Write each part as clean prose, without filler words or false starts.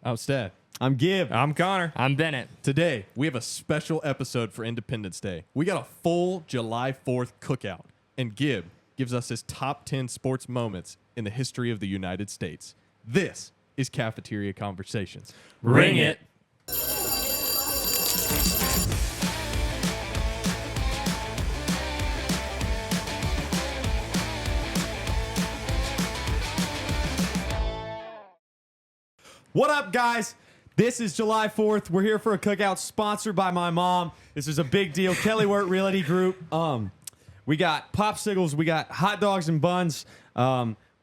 I'm Stad. I'm Gib. I'm Connor. I'm Bennett. Today, we have a special episode for Independence Day. We got a full July 4th cookout, and Gib gives us his top 10 sports moments in the history of the United States. This is Cafeteria Conversations. Ring it. What up, guys? This is July 4th. We're here for a cookout sponsored by my mom. This is a big deal. Kelly Wirt Realty Group. We got popsicles. We got hot dogs and buns.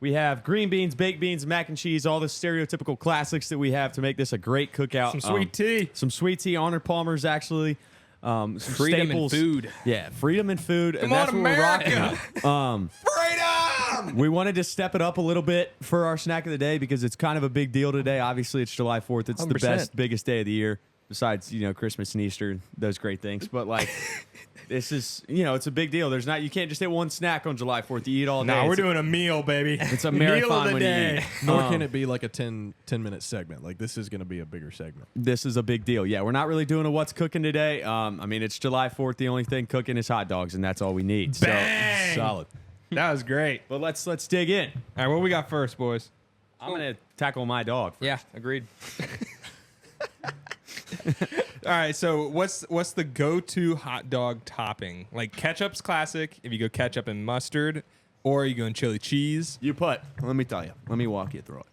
We have green beans, baked beans, mac and cheese, all the stereotypical classics that we have to make this a great cookout. Some sweet tea. Some sweet tea. Arnold Palmer's, actually. Some Freedom staples. and food. Yeah, freedom and food. Come and on, that's what we're rocking. America. Freedom! We wanted to step it up a little bit for our snack of the day because it's kind of a big deal today. Obviously, it's July 4th. It's the 100%. best, biggest day of the year, besides, Christmas and Easter, those great things. But, this is, it's a big deal. There's not, you can't just hit one snack on July 4th. You eat all day. No, we're doing a meal, baby. It's a Meal of marathon the when you day. eat. Nor can it be like a 10-minute segment. Like, this is going to be a bigger segment. This is a big deal. Yeah, we're not really doing a what's cooking today. It's July 4th. The only thing cooking is hot dogs, and that's all we need. Bang! Solid. That was great. But let's dig in. All right, what we got first, boys? I'm going to tackle my dog first. Yeah, agreed. All right, so what's the go-to hot dog topping? Like, ketchup's classic. If you go ketchup and mustard, or you go in chili cheese. Let me tell you. Let me walk you through it.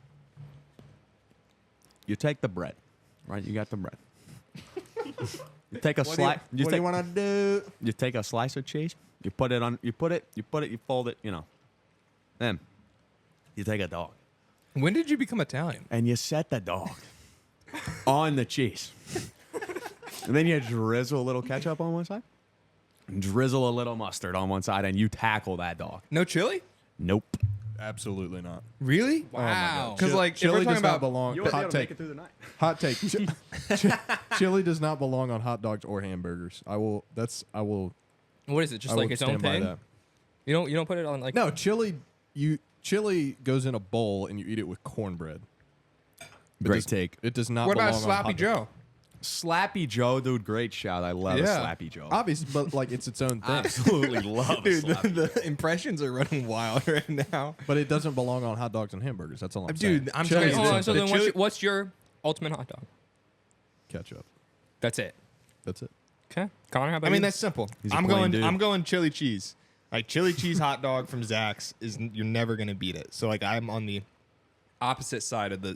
You take the bread, right? You got the bread. You take a slice. What do you want to do? You take a slice of cheese. You put it on. You fold it. Then you take a dog When did you become Italian? and you set the dog on the cheese. And then you drizzle a little ketchup on one side, and drizzle a little mustard on one side, and you tackle that dog. No chili? Nope. Absolutely not. Really? Wow. Because like, if we're chili talking does not about belong. You won't be Hot able to make take. it through the night. Hot take. Chili does not belong on hot dogs or hamburgers. I will. What is it? Just I like will its own stand by thing? that. You don't put it on like No, chili goes in a bowl and you eat it with cornbread. Great take. It does not what belong about on Sloppy hot Joe? dogs. Slappy Joe, dude, great shout. I love a Yeah. Slappy Joe. Obviously, but like it's its own thing. Absolutely love a Dude, Slappy Joe. the impressions are running wild right now. But it doesn't belong on hot dogs and hamburgers. That's all I'm saying. Dude, I'm Chili's telling you, its so own then thing. what's your ultimate hot dog? Ketchup. That's it. That's it. Okay. Connor, how about I mean, you? that's simple. He's a I'm plain going. dude. I'm going chili cheese. Like chili cheese hot dog from Zach's you're never gonna beat it. So like I'm on the opposite side of the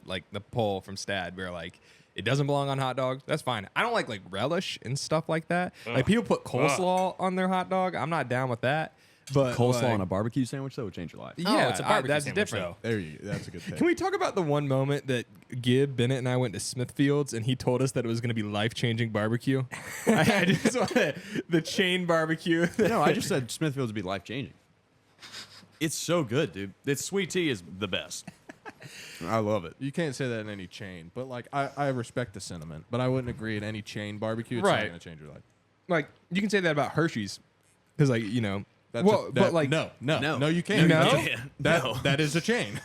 pole from Stad, where like it doesn't belong on hot dogs. That's fine. I don't like relish and stuff like that. Like people put coleslaw on their hot dog. I'm not down with that. But Coleslaw like, on a barbecue sandwich, though, would change your life. yeah, it's a barbecue that's sandwich, different. There you go. That's a good thing. Can we talk about the one moment that Gib, Bennett, and I went to Smithfield's and he told us that it was going to be life-changing barbecue? I just want the chain barbecue. No, I just said Smithfield's would be life changing. It's so good, dude. Its sweet tea is the best. I love it. You can't say that in any chain, but like I respect the sentiment, but I wouldn't agree in any chain barbecue. It's not Right. going to change your life. Like, you can say that about Hershey's. Because, like, That's but like, no, No. you can't. No? That is a chain.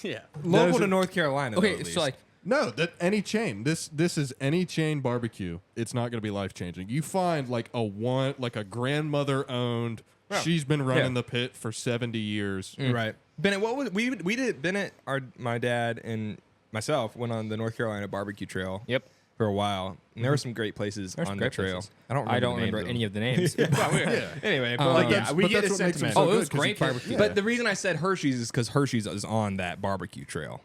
Yeah. local to North Carolina. Okay, though, at so least. like No, that any chain. This is any chain barbecue. It's not going to be life changing. You find like a grandmother owned. Yeah. She's been running Yeah. the pit for 70 years. Right. Bennett, what was we did? Bennett, my dad, and myself went on the North Carolina barbecue trail. Yep. For a while, and there were some great places There's on great the trail. places. I don't remember any of the names. Anyway, but Like, yeah, we but get that's a what makes them sentiment. so Oh, it good, was 'cause you great can't- barbecue. But the reason I said Hershey's is because Hershey's is on that barbecue trail.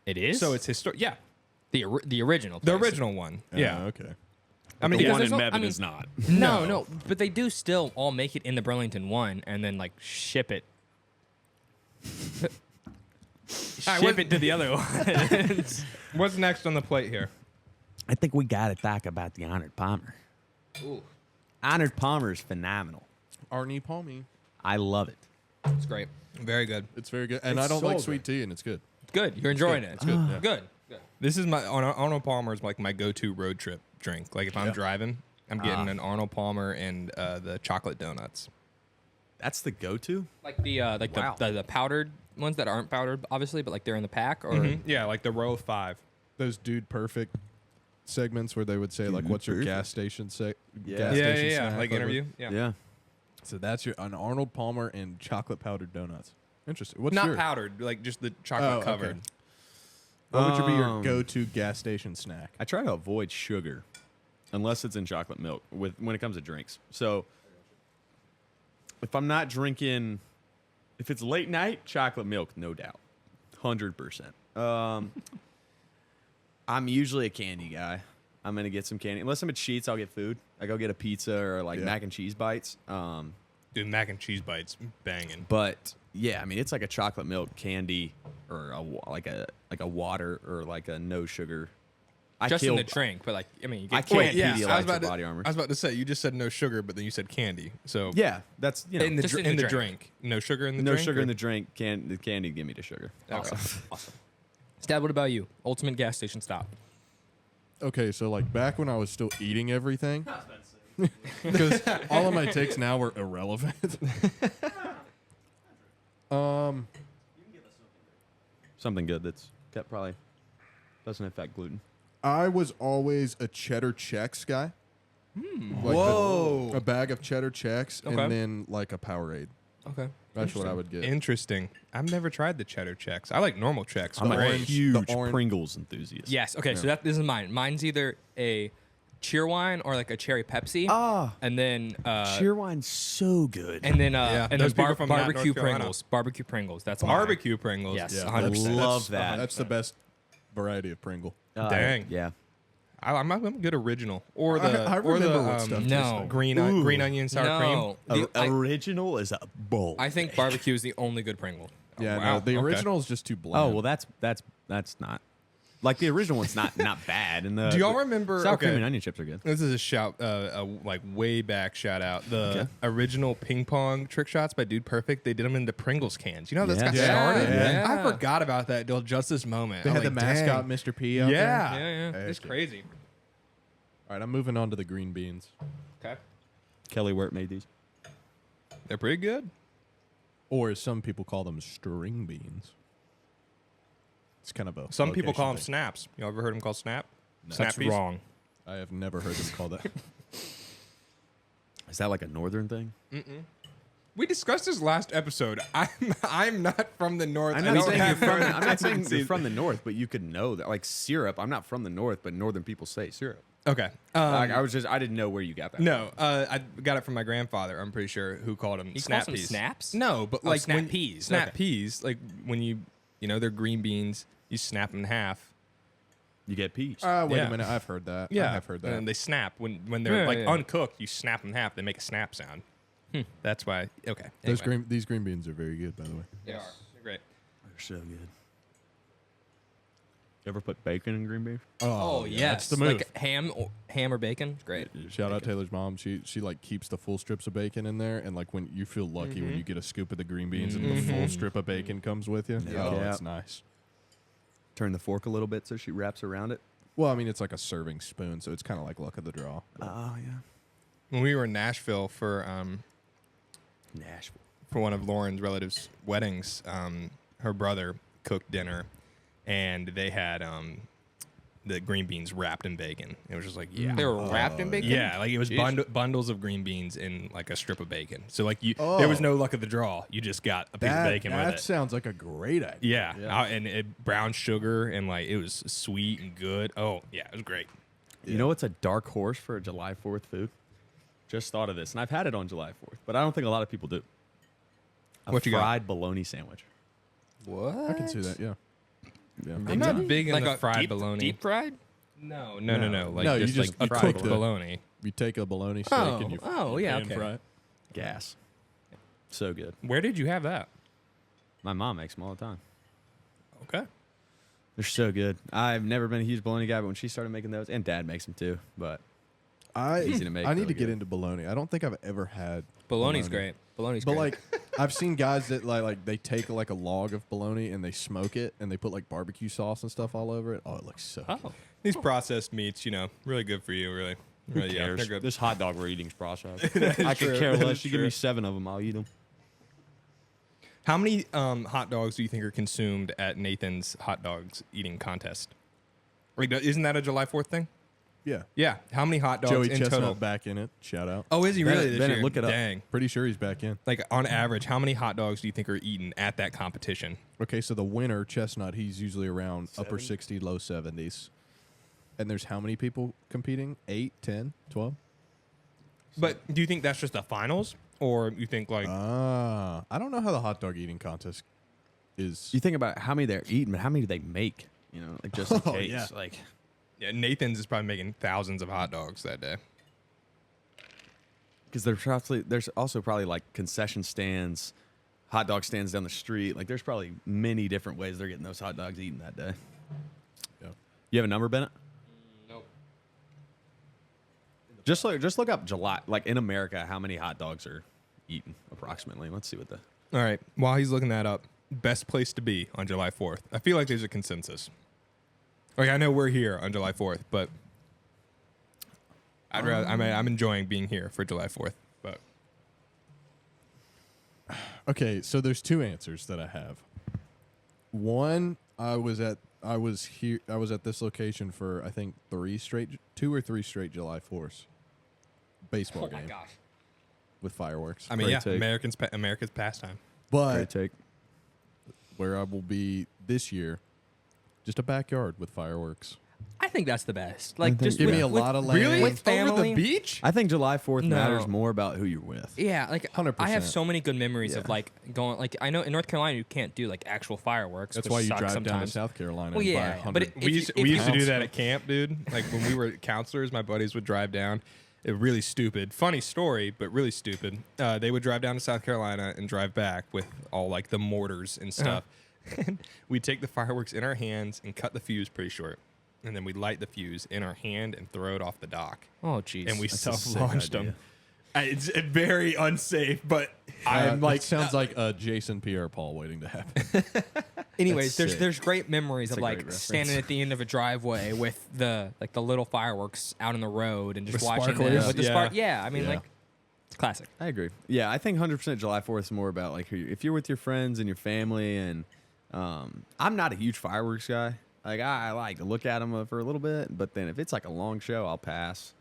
It is? So it's historic. Yeah, the original. the place. original one. Yeah. Okay. I mean, The Because one there's in no- Mebane I mean- is not. No, but they do still all make it in the Burlington one and then like ship it. Ship it to the other one. What's next on the plate here? I think we got to talk about the Honored Palmer. Ooh, Honored Palmer is phenomenal. Arnie Palmy. I love it. it's great. Very good. It's very good, and It's I don't so like good. sweet tea, and it's good. It's good. You're enjoying it. It's good. Yeah. Good. Good. This is my Arnold Palmer is like my go-to road trip drink. Like if I'm driving, I'm getting an Arnold Palmer and the chocolate donuts. That's the go-to? Like the Wow. the powdered ones that aren't powdered, obviously, but like they're in the pack or Yeah, like the row of 5. Those Dude Perfect segments where they would say like, "What's your Perfect. gas station Yeah. gas Yeah, station yeah, snack?" like interview. Yeah. Yeah. So that's an Arnold Palmer and chocolate powdered donuts. Interesting. What's Not your, powdered, like just the chocolate okay. covered. What would be your Um, go-to gas station snack? I try to avoid sugar unless it's in chocolate milk when it comes to drinks. So if I'm not drinking, if it's late night, chocolate milk, no doubt. 100%. I'm usually a candy guy. I'm going to get some candy. Unless I'm at Sheetz, I'll get food. I go get a pizza or like Yeah. mac and cheese bites. Dude, mac and cheese bites, banging. But yeah, I mean, it's like a chocolate milk candy or like a water or like a no sugar. just in the drink. But like, I mean, you I get can't Wait, yeah, Pedialyte I was or about to, Body Armor. I was about to say you just said no sugar, but then you said candy. So Yeah, that's in the Just in the drink, no sugar in the no drink. sugar or- in the drink. The candy give me the sugar. awesome. Awesome. Stab, what about you? Ultimate gas station stop. Okay, so like back when I was still eating everything, because all of my takes now were irrelevant. Something good that's kept probably doesn't affect gluten. I was always a cheddar Chex guy. Like Whoa. a bag of cheddar Chex Okay. and then like a Powerade. Okay. That's what I would get. Interesting. I've never tried the cheddar Chex. I like normal Chex. I'm but a orange- huge the orange- Pringles enthusiast. Yes. Okay. So this is mine. Mine's either a Cheerwine or like a cherry Pepsi. Ah, And then Cheerwine's so good. and then Yeah, and those then people from not barbecue North Carolina. Pringles. Barbecue Pringles. That's mine. barbecue Pringles. Yes. Yeah, 100%. love That's- that. That's the best variety of Pringle. Dang. Yeah. I'm a good original. Or the I or remember the what stuff tastes no. like. green Ooh. green onion sour cream. No. The- Original is a bowl. I think barbecue is the only good Pringle. Yeah, wow, no, the okay. original is just too bland. Oh well, that's not like the original one's not bad. And the Do y'all remember? sour okay, cream and onion chips are good. This is a shout, like way back shout out. The Okay. original ping pong trick shots by Dude Perfect. They did them into Pringles cans. You know how that's got Yeah. started. Yeah. I forgot about that till just this moment. They I had was the like, mascot, dang. Mr. P. Out Yeah, there. Yeah, it's Heck yeah. crazy. All right, I'm moving on to the green beans. Okay, Kelly Wirt made these. they're pretty good. Or as some people call them, string beans. It's kind of a. Some people call them location snaps. You ever heard them called snap? That's Snappies? wrong. thing. I have never heard them call that. Is that like a northern thing? We discussed this last episode. I'm not from the north. I'm I not don't saying have you're from. northern I'm not saying you're tendencies. from the north, but you could know that. Like syrup. I'm not from the north, but northern people say syrup. Okay. Like, I didn't know where you got that. No, I got it from my grandfather. I'm pretty sure who called them He snap calls them peas. snaps? No, but Oh, like snap when- peas. Snap Okay. peas. Like when you know they're green beans. You snap them in half. You get peas. Wait Yeah. a minute. I've heard that. Yeah, I have heard that. And they snap when they're Yeah, like yeah. uncooked. You snap them in half. They make a snap sound. That's why. Okay. Those anyway. these green beans are very good, by the way. They are. They're great. They're so good. You ever put bacon in green beans? Oh yeah, yes, that's the move. Like ham or bacon. Great. Shout out Taylor's mom. She like keeps the full strips of bacon in there, and like when you feel lucky when you get a scoop of the green beans and the full strip of bacon comes with you. Oh, Yeah. it's nice. Turn the fork a little bit so she wraps around it. Well, I mean, it's like a serving spoon, so it's kind of like luck of the draw. Oh yeah. When we were in Nashville for Nashville. one of Lauren's relatives' weddings, her brother cooked dinner, and they had the green beans wrapped in bacon. It was just like, yeah. They were wrapped in bacon. Yeah, like it was Jeez. bundles of green beans in like a strip of bacon. So like there was no luck of the draw. You just got a piece of bacon that with it. sounds like a great idea. Yeah, and brown sugar and like it was sweet and good. Oh yeah, it was great. You know what's a dark horse for a July 4th food? Just thought of this, and I've had it on July 4th, but I don't think a lot of people do. A What you got? fried bologna sandwich. What? I can see that. Yeah. Yeah. I'm not big in Like the a fried deep, bologna. Deep fried? No. Like No, you just just- like you fried cooked it. bologna. You take a bologna steak Oh, and you oh, yeah, pan okay. fry it. Gas. So good. Where did you have that? My mom makes them all the time. Okay. They're so good. I've never been a huge bologna guy, but when she started making those, and Dad makes them too, but Easy to make, I need though, to get good. into bologna. I don't think I've ever had Bologna's great. Bologna's But great. like I've seen guys that like they take like a log of bologna and they smoke it and they put like barbecue sauce and stuff all over it. Oh, it looks so good. oh, These processed meats, really good for you. Really, who really, cares? they're good. This hot dog we're eating is processed. That is I true. could care That less. is You give me true. 7 of them, I'll eat them. How many hot dogs do you think are consumed at Nathan's hot dogs eating contest? Like, isn't that a July 4th thing? Yeah. Yeah. How many hot dogs Joey in Chestnut total? back in it. Shout out. Oh, is he really Bennett- this Bennett, year? look it up. Dang. Pretty sure he's back in. Like, on average, how many hot dogs do you think are eaten at that competition? Okay, so the winner, Chestnut, he's usually around upper 60, low 70s. And there's how many people competing? 8, 10, 12? But do you think that's just the finals? Or you think, like, I don't know how the hot dog eating contest is. You think about how many they're eating, but how many do they make? You know, like just in Oh, case. yeah. Like, yeah, Nathan's is probably making thousands of hot dogs that day. because there's also probably like concession stands, hot dog stands down the street. Like, there's probably many different ways they're getting those hot dogs eaten that day. Yeah. You have a number, Bennett? Nope. Just look up July, like in America, how many hot dogs are eaten approximately. Let's see what the. All right. While he's looking that up, best place to be on July 4th. I feel like there's a consensus. Like, I know we're here on July 4th, but I'd rather. I'm enjoying being here for July 4th. But Okay, so there's two answers that I have. One, I was at this location for I think 2 or 3 straight July 4ths. Baseball Oh my game gosh. with fireworks. I mean, Great yeah, take. America's pastime. But Great take. where I will be this year, just a backyard with fireworks. I think that's the best. Like, think- just Give with, me a with- lot of land. Really? with family. Over the beach? I think July 4th No. matters more about who you're with. Yeah, like 100%. I have so many good memories of Yeah. like going. Like, I know in North Carolina you can't do like actual fireworks. That's which why you sucks drive down to sometimes. South Carolina Well, and buy yeah, 100. but We used to do counts. that at camp, dude. Like when we were counselors, my buddies would drive down. It really stupid. Funny story, but really stupid. They would drive down to South Carolina and drive back with all like the mortars and stuff. And we'd take the fireworks in our hands and cut the fuse pretty short. And then we'd light the fuse in our hand and throw it off the dock. Oh, jeez. And we That's a sick self-launched idea. them. It's very unsafe, but I'm like, sounds like a Jason Pierre-Paul waiting to happen. Anyways, That's sick. there's great memories That's of a like great reference. standing at the end of a driveway with the little fireworks out on the road and just With watching them sparklers? with the Yeah. spark. Yeah, I mean, Yeah. like, it's classic. I agree. Yeah, I think 100% July 4th is more about like if you're with your friends and your family. And I'm not a huge fireworks guy. Like, I like to look at them for a little bit, but then if it's like a long show, I'll pass.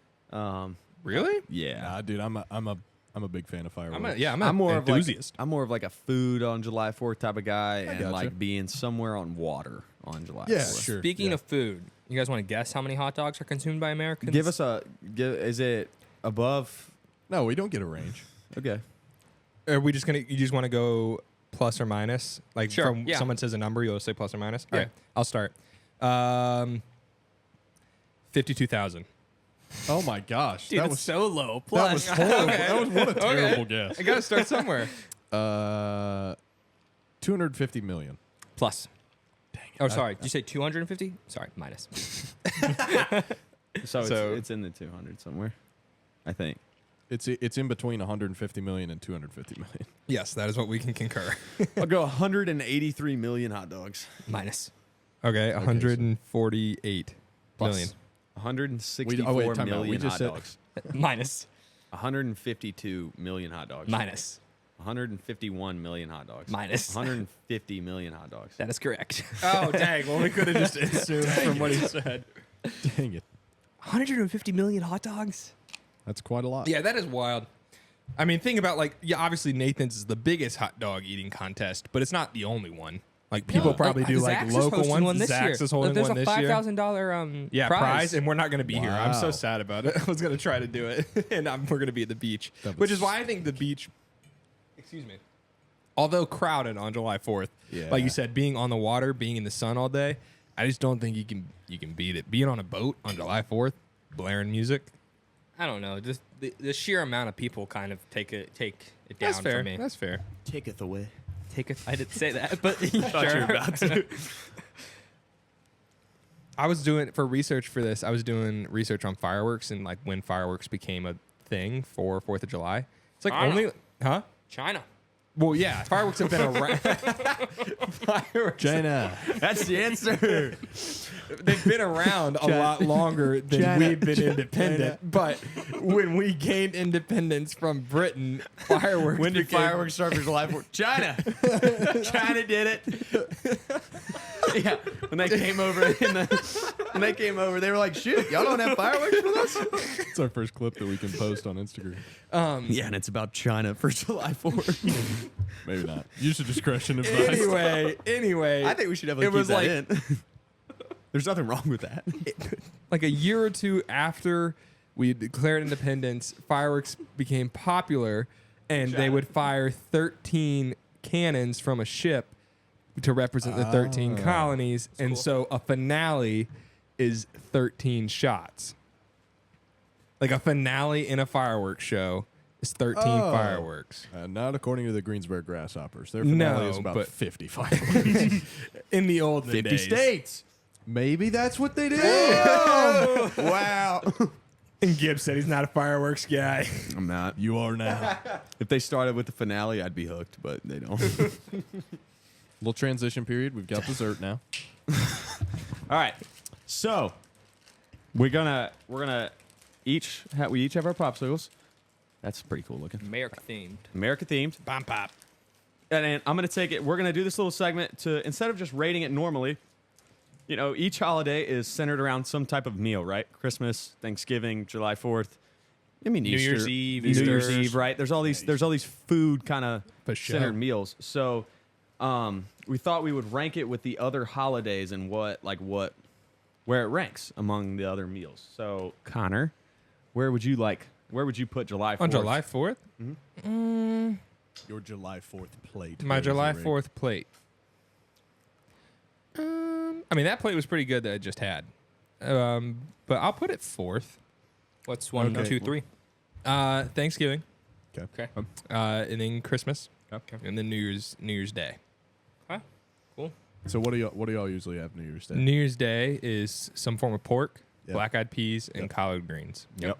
really? Yeah. Nah, dude, I'm a big fan of fireworks. I'm I'm more enthusiast. I'm more of like a food on July 4th type of guy, and gotcha. like being somewhere on water on July Yeah, 4th. sure. Speaking yeah. of food, you guys want to guess how many hot dogs are consumed by Americans? Is it above? No, we don't get a range. Okay. Are we just gonna? You just want to go plus or minus? Like, Sure, from yeah. someone says a number, you'll say plus or minus. Yeah. All right, I'll start. 52,000. Oh my gosh, Dude, that it's was so low. that Plus, was horrible. That was what a terrible guess. I gotta start somewhere. 250 million. plus. Oh, sorry. Did you say 250? Sorry, minus. So, So- it's in the 200 somewhere, I think. It's in between 150 million and 250 million. Yes, that is what we can concur. I'll go 183 million hot dogs. Minus. Okay, so- 148 Plus. million. 164 time out. million We just hot said- dogs. Minus. 152 million hot dogs. Minus. 151 million hot dogs. Minus. 150 million hot dogs. That is correct. Oh dang! Well, we could have just assumed from what he said. Dang it, 150 million hot dogs? that's quite a lot. Yeah, that is wild. I mean, think about like, yeah, obviously Nathan's is the biggest hot dog eating contest, but it's not the only one. Like people probably do like Zach's is local hosting ones. one this year. Zach's is holding There's one a this year. $5,000 Yeah, prize, and we're not going to be here. I'm so Wow. sad about it. I was going to try to do it, and we're going to be at the beach, That which was- is why I think the beach, excuse me, although crowded on July 4th, Yeah. like you said, being on the water, being in the sun all day, I just don't think you can beat it. Being on a boat on July 4th, blaring music, I don't know. Just the sheer amount of people kind of take it down that's fair. for me. That's fair. Taketh away. I didn't say that, but Thought you were about to. I was doing for research for this. I was doing research on fireworks and like when fireworks became a thing for 4th of July. It's like China. only, huh? China. Well, yeah, fireworks have been around. Fireworks. China. That's the answer. They've been around a lot longer than China. we've been independent. But when we gained independence from Britain, fireworks. When did became- fireworks start for July 4th? China. China did it. Yeah. When they came over, they were like, "Shoot, y'all don't have fireworks with us." It's our first clip that we can post on Instagram. Yeah, and it's about China for July 4th. Maybe not. Use your discretion advice. Anyway, I think we should definitely It keep was that like- in. There's nothing wrong with that. like a year or two after we declared independence, fireworks became popular, and they would fire 13 cannons from a ship to represent the 13 colonies, and so a finale is 13 shots. Like a finale in a fireworks show is 13 fireworks. Not according to the Greensburg Grasshoppers. Their finale No, is about but- 50 fireworks. In the old 50 days. states. Maybe that's what they did. Wow. And Gibbs said he's not a fireworks guy. I'm not. You are now. If they started with the finale, I'd be hooked, but they don't. Little transition period. We've got dessert now. All right. So we're gonna each have our popsicles. That's pretty cool looking. America themed. America themed. Bomb pop. And I'm gonna take it. We're gonna do this little segment to, instead of just rating it normally, you know, each holiday is centered around some type of meal, right? Christmas, Thanksgiving, July 4th. I mean, New Easter, Year's Eve, New Year's Easter. Eve, right? There's all these food kind of For sure. centered meals. So, we thought we would rank it with the other holidays and where it ranks among the other meals. So, Connor, where would you put July 4th? On July 4th? Your July 4th plate. My ladies July and gents. 4th plate. I mean, that plate was pretty good that I just had. But I'll put it 4th. What's one, Okay. 2, 3? Thanksgiving, Okay. Okay. and then Christmas, Okay. and then New Year's Day. Huh? Cool. So what do y'all usually have New Year's Day? New Year's Day is some form of pork, Yep. black-eyed peas, and Yep. collard greens. Yep.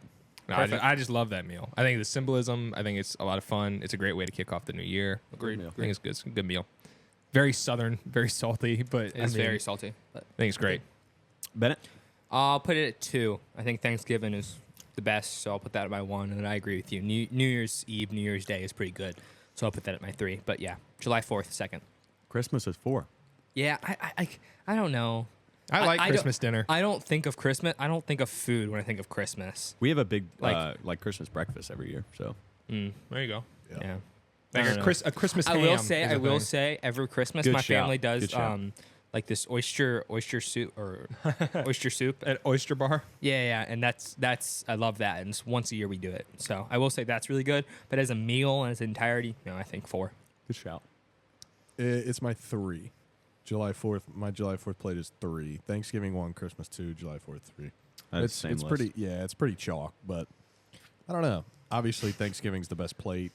No, I just love that meal. I think the symbolism. I think it's a lot of fun. It's a great way to kick off the new year. Agreed. I think it's good. It's a good meal. Very southern, very salty, but It's very salty. But I think it's great. Bennett? I'll put it at 2. I think Thanksgiving is the best, so I'll put that at my 1. And then I agree with you. New Year's Eve, New Year's Day is pretty good, so I'll put that at my 3. But yeah, July 4th, 2nd. Christmas is 4. Yeah, I don't know. I like don't- Christmas dinner. I don't think of Christmas. I don't think of food when I think of Christmas. We have a big Like- Christmas breakfast every year. So There you go. Yeah. Like I a, don't a Christmas I ham. will is say, a thing. say, every Christmas Good my shout. family Good does shout. like this oyster soup or oyster soup. At Oyster Bar. Yeah, and that's I love that, and it's once a year we do it. So I will say that's really good. But as a meal in its entirety, I think 4. good shout. It's my 3. July 4th. My July 4th plate is 3. Thanksgiving 1, Christmas 2, July 4th 3. That's It's pretty. Yeah, it's pretty chalk, but I don't know. Obviously, Thanksgiving's the best plate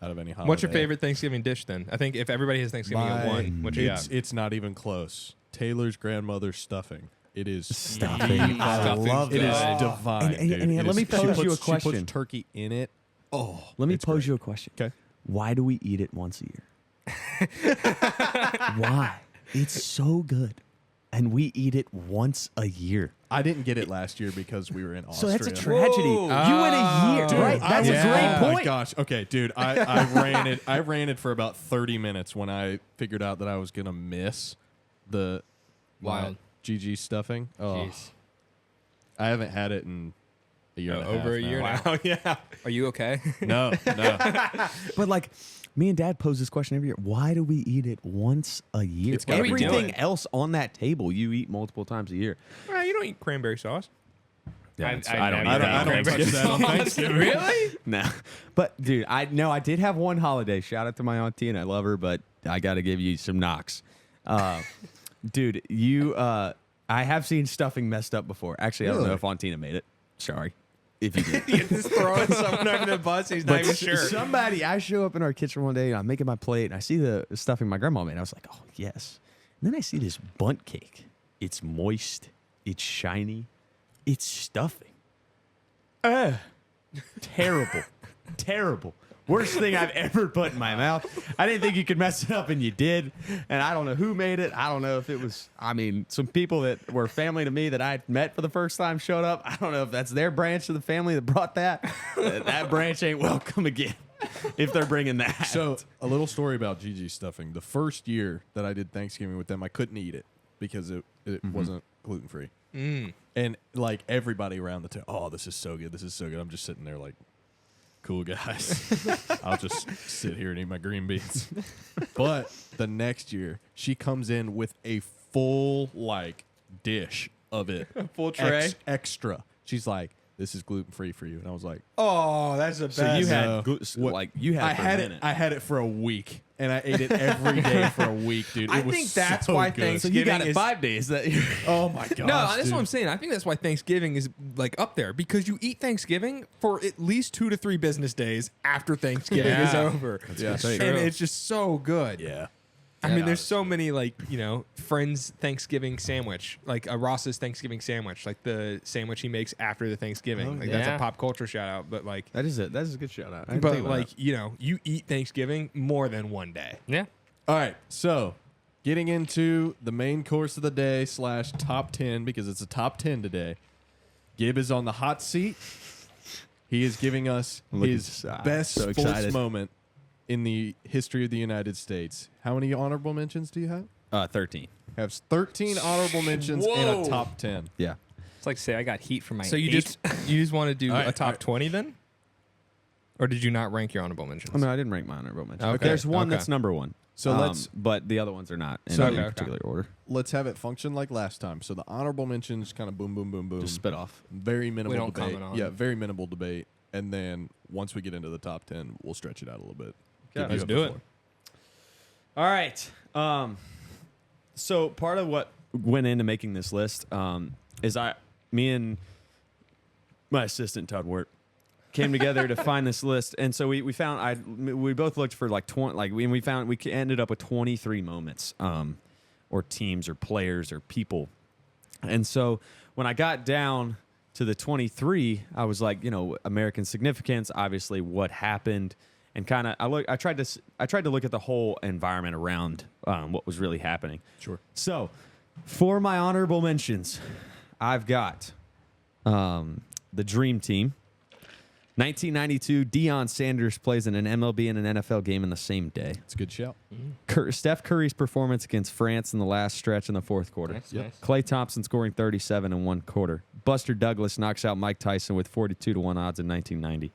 out of any holiday. What's your favorite Thanksgiving dish then? I think if everybody has Thanksgiving at 1, what you got? It's not even close. Taylor's grandmother's stuffing. It is Stuffing. I Stuffing's love it. Is good. divine. And dude. It let me is- she pose you a puts- She question. puts turkey in it. Oh, Let me it's pose great. you a question. Okay. Why do we eat it once a year? Why? It's so good. And we eat it once a year. I didn't get it last year because we were in So Austria. that's a tragedy. You went a year, Dude, right? That's Oh a great my point. gosh. Okay, dude. I ran it for about 30 minutes when I figured out that I was gonna miss the Wild. GG stuffing. Oh, Jeez. I haven't had it in a year. and Over a half year now. now. Yeah. Are you okay? No. But like, me and Dad pose this question every year. Why do we eat it once a year? It's gotta be Everything doing. else on that table, you eat multiple times a year. Well, you don't eat cranberry sauce. Yeah, I don't I eat don't that. touch that on Thanksgiving. Really? No. But dude, I did have one holiday. Shout out to my auntie, and I love her, but I got to give you some knocks. Dude, I have seen stuffing messed up before. Actually, I don't know Really? if Auntina made it. Sorry. If you did. You're just throwing someone under the bus. He's not even sure. Somebody, I show up in our kitchen one day, and I'm making my plate, and I see the stuffing my grandma made. I was like, oh, yes. And then I see this bundt cake. It's moist. It's shiny. It's stuffing. Terrible. Terrible. Worst thing I've ever put in my mouth. I didn't think you could mess it up, and you did. And I don't know who made it. I don't know if it was, some people that were family to me that I met for the first time showed up. I don't know if that's their branch of the family that brought that. That branch ain't welcome again if they're bringing that. So, a little story about Gigi's stuffing. The first year that I did Thanksgiving with them, I couldn't eat it because it wasn't gluten free. And like everybody around the table, oh, this is so good. This is so good. I'm just sitting there like, cool guys. I'll just sit here and eat my green beans. But the next year, she comes in with a full like dish of it, Full tray? extra. She's like, "This is gluten free for you," and I was like, Oh, that's the best. So you had, what- you had I for a had minute. it. I had it for a week, and I ate it every day for a week, dude. It I was think that's so why good. So you got it is- 5 days that year. Oh my gosh. No, that's dude. what I'm saying. I think that's why Thanksgiving is like up there because you eat Thanksgiving for at least 2 to 3 business days after Thanksgiving is over. Yeah, and true. it's just so good. Yeah. I mean, there's so many like Friends Thanksgiving sandwich, like a Ross's Thanksgiving sandwich, like the sandwich he makes after the Thanksgiving. Like that's yeah. a pop culture shout out, but like, That is it. That is a good shout out. but like you eat Thanksgiving more than one day. Yeah. All right. So, getting into the main course of the day / top 10 because it's a top 10 today. Gib is on the hot seat. He is giving us Look at his this, best so sports excited. moment in the history of the United States. How many honorable mentions do you have? 13. Have 13 honorable mentions in a Whoa. top 10. Yeah. It's like say I got heat from my. So you eight. just want to do All right, a top all right. 20 then, or did you not rank your honorable mentions? Oh, no, I didn't rank my honorable mention. Okay. There's one Okay. that's number one. So let's- but the other ones are not in So- any Okay. particular order. Let's have it function like last time. So the honorable mentions kind of boom, boom, boom, boom. Just spit off. Very minimal don't debate. comment on. Yeah, very minimal debate. And then once we get into the top 10, we'll stretch it out a little bit. Okay. Give you Let's the do it. floor. All right. So part of what went into making this list is me and my assistant Todd Wirt came together to find this list, and so we found we both looked for like 20, like we found we ended up with 23 moments, or teams or players or people, and so when I got down to the 23, I was like, American significance, obviously what happened. And kind of, I tried to look at the whole environment around what was really happening. Sure. So, for my honorable mentions, I've got the Dream Team. 1992, Deion Sanders plays in an MLB and an NFL game in the same day. It's a good shout. Steph Curry's performance against France in the last stretch in the fourth quarter. Nice, nice. Klay Thompson scoring 37 in one quarter. Buster Douglas knocks out Mike Tyson with 42-1 odds in 1990.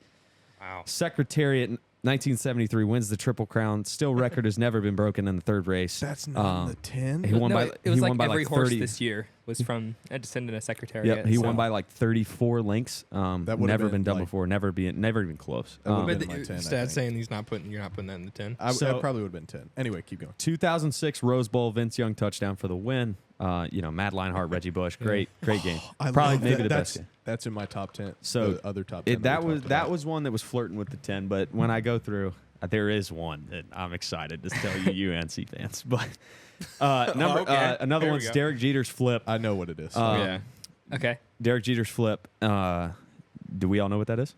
Wow. Secretariat 1973 wins the Triple Crown. Still record has never been broken in the third race. That's not in the 10. He won No, by it was he like won by every like horse 30. this year was from a descendant of Secretariat. Yep, he so. won by like 34 lengths. That would've never been been done like- before. Never even close. That would've But been my 10, I Stats think. saying you're not putting that in the 10. So- I probably would have been 10. Anyway, keep going. 2006 Rose Bowl, Vince Young touchdown for the win. Matt Leinart, Reggie Bush, great game. I Probably love maybe that. the That's, best game. That's in my top 10. So the other top 10. that we was talked that about. was one that was flirting with the 10, but when I go through, there is one that I'm excited to tell you UNC fans. But Okay. another There we one's go. Derek Jeter's flip. I know what it is. Yeah. Okay. Derek Jeter's flip. Do we all know what that is?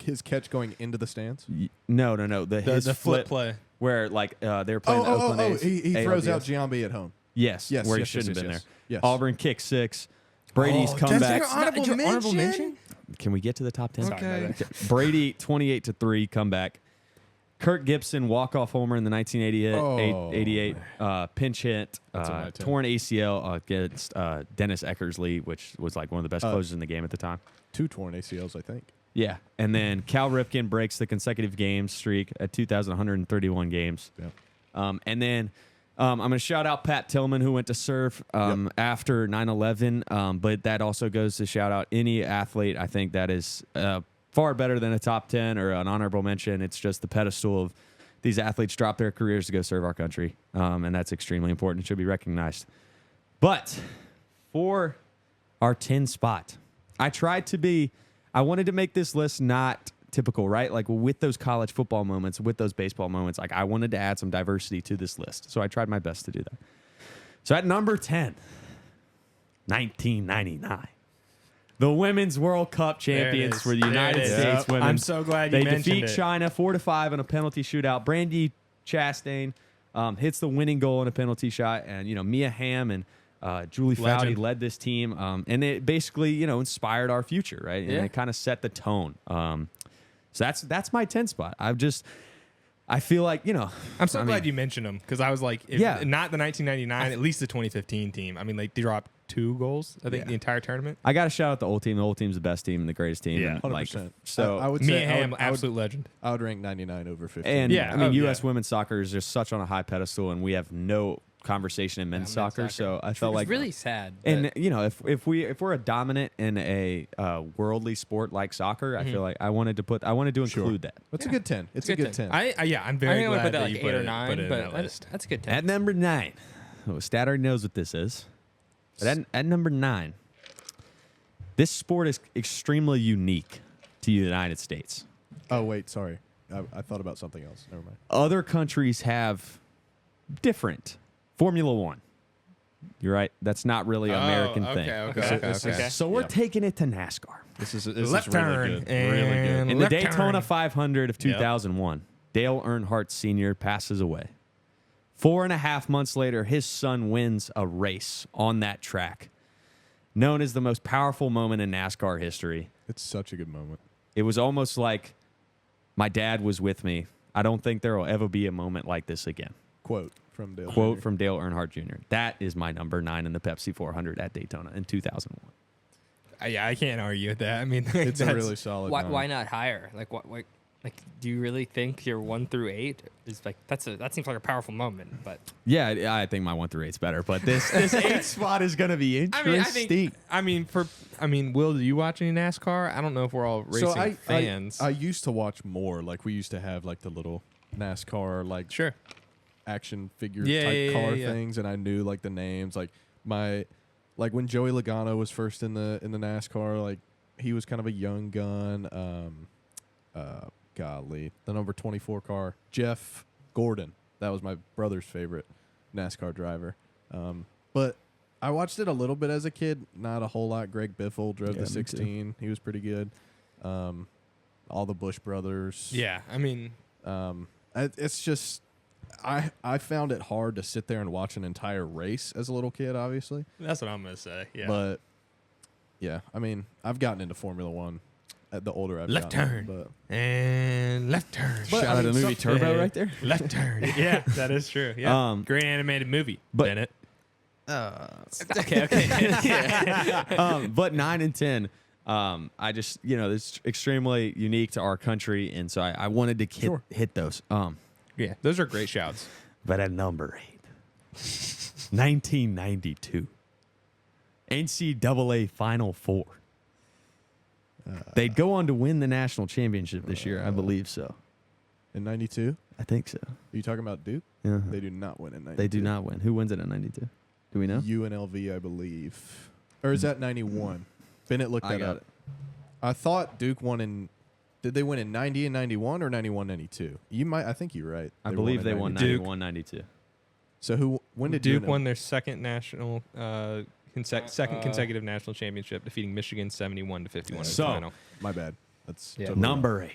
His catch going into the stands. No. His The flip play. where like they were playing the Oakland A's. He throws out ALDS. Giambi at home. Yes, Yes, where yes, he shouldn't yes, have been yes, there. yes. Auburn kick 6. Brady's comeback. Honorable mention? Can we get to the top 10? Okay. Brady 28-3 comeback. Kirk Gibson walk-off homer in the 1988 pinch hit, That's in my 10. torn ACL against Dennis Eckersley, which was like one of the best closers in the game at the time. 2 torn ACLs, I think. Yeah, and then Cal Ripken breaks the consecutive game streak at 2,131 games. Yeah. And then I'm going to shout out Pat Tillman, who went to serve after 9/11. But that also goes to shout out any athlete. I think that is far better than a top 10 or an honorable mention. It's just the pedestal of these athletes drop their careers to go serve our country. And that's extremely important. It should be recognized. But for our 10 spot, I wanted to make this list not typical, right? Like with those college football moments, with those baseball moments, like I wanted to add some diversity to this list. So I tried my best to do that. So at number 10, 1999, The Women's World Cup There it champions is. for the There United it is. States Yep. women. I'm so glad you they mentioned defeat it. China 4-5 in a penalty shootout. Brandy Chastain hits the winning goal in a penalty shot, and Mia Hamm and Julie Foudy Legend. led this team, and it basically inspired our future, right? And Yeah. it kind of set the tone. So that's my 10 spot. I feel like I'm so I glad mean, you mentioned them because I was like, if Yeah. not the 1999, at least the 2015 team. I mean, they dropped 2 goals, I think, Yeah. the entire tournament. I got to shout out the old team. The old team's the best team and the greatest team. Yeah. and, 100%. So I would Mia say Hamm, I would, absolute legend. I would rank 99 over 15. And Yeah, I mean, oh, U.S. yeah. women's soccer is just such on a high pedestal, and we have no conversation in men's men's soccer. soccer. So I felt It's like really sad. And that- if we're a dominant in a worldly sport like soccer, I feel like I wanted to include that. That's a good 10. It's a good 10. I'm I very think I would glad put that that like you 8 put or it, 9, put it in but that list. that's a good 10. At number 9, Stat already knows what this is. But at number 9, this sport is extremely unique to the United States. Oh, wait, sorry. I thought about something else. Never mind. Other countries have different. Formula One. You're right. That's not really an American thing. Okay. So we're Yeah. taking it to NASCAR. This is Left really turn good. Really good. and In the left Daytona turn. 500 of 2001, Dale Earnhardt Sr. passes away. 4.5 months later, his son wins a race on that track, known as the most powerful moment in NASCAR history. It's such a good moment. It was almost like my dad was with me. I don't think there will ever be a moment like this again. Quote from Dale. Quote Jr. from Dale Earnhardt Jr. That is my number 9 in the Pepsi 400 at Daytona in 2001. Yeah, I can't argue with that. I mean, It's a that's- really solid. Why, nine. why not higher? Like what? Like, do you really think your 1 through 8 is like that seems like a powerful moment? But Yeah, I think my 1 through 8 is better, but this 8 spot is going to be interesting. I mean, Will, do you watch any NASCAR? I don't know if we're all racing fans. I used to watch more. Like we used to have like the little NASCAR like sure. action figure Yeah, type yeah, car yeah. things, and I knew like the names. Like when Joey Logano was first in the NASCAR, like he was kind of a young gun. Golly, the number 24 car, Jeff Gordon. That was my brother's favorite NASCAR driver. But I watched it a little bit as a kid, not a whole lot. Greg Biffle drove Yeah, the me 16. He was pretty good. All the Bush brothers. Yeah, I mean, It's just I found it hard to sit there and watch an entire race as a little kid, obviously. that's what I'm gonna say. Yeah, But yeah, I mean, I've gotten into Formula One at the older I've Left gotten. turn. But and left turn. But, Shout I out to mean, the movie some- Turbo right there. Left turn. Yeah, that is true. Yeah, great animated movie. but- Bennett. okay. But 9 and 10, I just it's extremely unique to our country, and so I wanted to hit those. Yeah, those are great shouts. But at number 8, 1992, NCAA Final Four. They'd go on to win the national championship this year, I believe so. in 92, I think so. are you talking about Duke? Yeah. They do not win in 92. They do not win. Who wins it in 92? Do we know? UNLV, I believe. Or is that 91? Bennett looked I that got up. it. I thought Duke won in. Did they win in 90 and 91 or 91 92? I think you're right. I believe they won 92. 91, 92. So when did Duke UNLV won their second national, second consecutive national championship, defeating Michigan 71-51 in the So- final. My bad. That's Yeah. totally Number 8.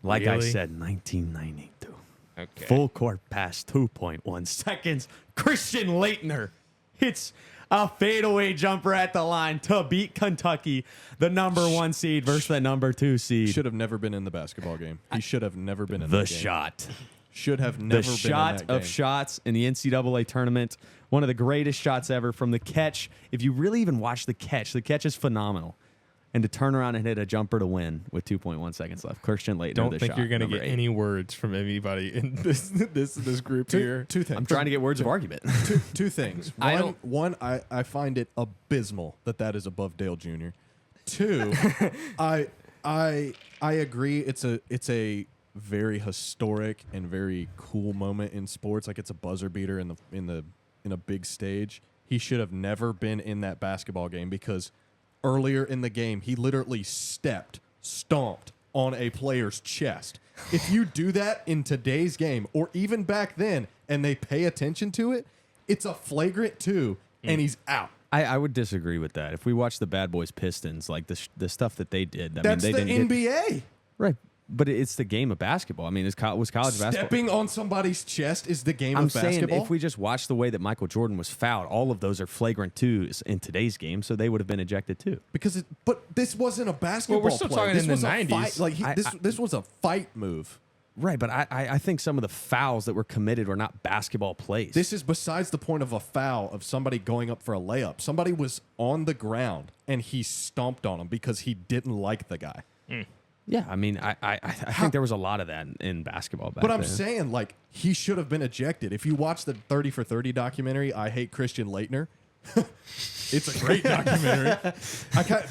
Like I Really? said, 1992. Okay. Full court pass, 2.1 seconds. Christian Leitner hits a fadeaway jumper at the line to beat Kentucky, the number 1 seed versus the number 2 seed. should have never been in the basketball game. He should have never been in The that game. shot. Should have never The been shot in that game. of shots in the NCAA tournament. One of the greatest shots ever from the catch. If you really even watch the catch is phenomenal. And to turn around and hit a jumper to win with 2.1 seconds left. Christian Leitner, Don't the think shot, you're gonna number get 8. any words from anybody in this group here. Two things. I'm trying to get words of argument. two things. One, I find it abysmal that is above Dale Jr. 2, I agree. It's a very historic and very cool moment in sports. Like it's a buzzer beater in a big stage. He should have never been in that basketball game because earlier in the game he literally stomped on a player's chest. If you do that in today's game or even back then and they pay attention to it, it's a flagrant 2 and he's out. I would disagree with that. If we watch the Bad Boys Pistons, like the stuff that they did, That's they the didn't NBA. right. But it's the game of basketball. I mean, was college basketball. Stepping on somebody's chest is the game I'm of saying basketball. if we just watch the way that Michael Jordan was fouled, all of those are flagrant twos in today's game, so they would have been ejected too. But this wasn't a basketball. Well, we're still play. talking This in the was a 90s. fight. Like this was a fight move. Right, but I think some of the fouls that were committed were not basketball plays. This is besides the point of a foul of somebody going up for a layup. Somebody was on the ground and he stomped on him because he didn't like the guy. yeah, I mean, I think there was a lot of that in basketball back But I'm then. saying, like, he should have been ejected. If you watch the 30 for 30 documentary, I Hate Christian Leitner. It's a great documentary.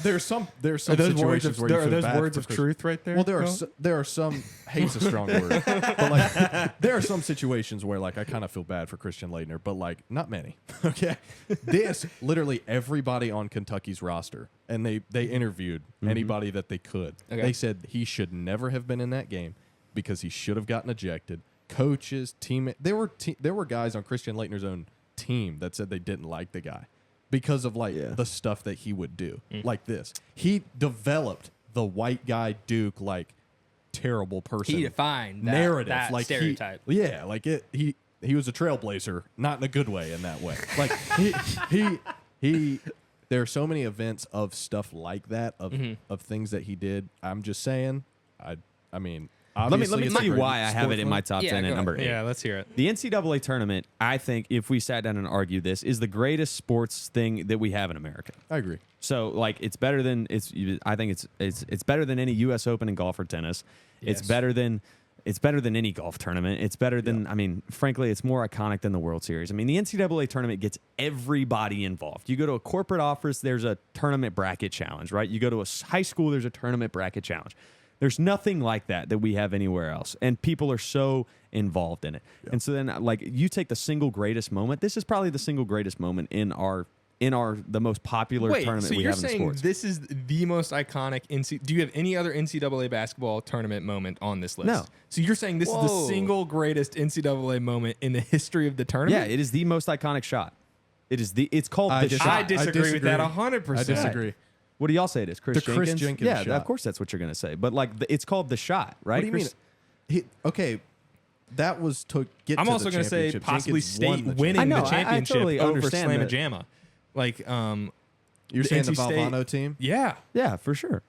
There's some situations where you feel bad for Christian. truth right there? Well, there are some hate's a strong word, but like there are some situations where like I kind of feel bad for Christian Leitner, but like not many. Okay, this literally everybody on Kentucky's roster, and they interviewed anybody that they could. Okay. They said he should never have been in that game because he should have gotten ejected. Coaches, teammates, there were guys on Christian Leitner's own team that said they didn't like the guy because of like the stuff that he would do. Like this, he developed the white guy Duke like terrible person. He defined that, narrative, that like stereotype. He was a trailblazer, not in a good way. In that way, like he. There are so many events of stuff like that of things that he did. I'm just saying. I mean. Let me Obviously, tell you it's a why I have sports it in one. my top Yeah, 10 go at number ahead. 8. Yeah, let's hear it. The NCAA tournament, I think, if we sat down and argued this, is the greatest sports thing that we have in America. I agree. So, like, it's better than I think it's better than any U.S. Open in golf or tennis. Yes. It's better than any golf tournament. It's better than I mean, frankly, it's more iconic than the World Series. I mean, the NCAA tournament gets everybody involved. You go to a corporate office, there's a tournament bracket challenge, right? You go to a high school, there's a tournament bracket challenge. There's nothing like that we have anywhere else, and people are so involved in it. Yeah. And so then, like, you take the single greatest moment. This is probably the single greatest moment in the most popular tournament so we you're have in saying sports. this is the most iconic Do you have any other NCAA basketball tournament moment on this list? No. So you're saying this is the single greatest NCAA moment in the history of the tournament? Yeah, it is the most iconic shot. It's called the shot. I disagree with that 100%. I disagree. What do y'all say it is? Chris The Jenkins? Chris Jenkins Yeah, shot. of course that's what you're going to say. But like, it's called the shot, right? What do you Chris? mean? Okay, that was to get. I'm to also going to say possibly Jenkins won State the winning I know, the I championship totally over understand Slamma that. Jamma. Like, You're saying the NC State- Valvano team? yeah. Yeah, for sure.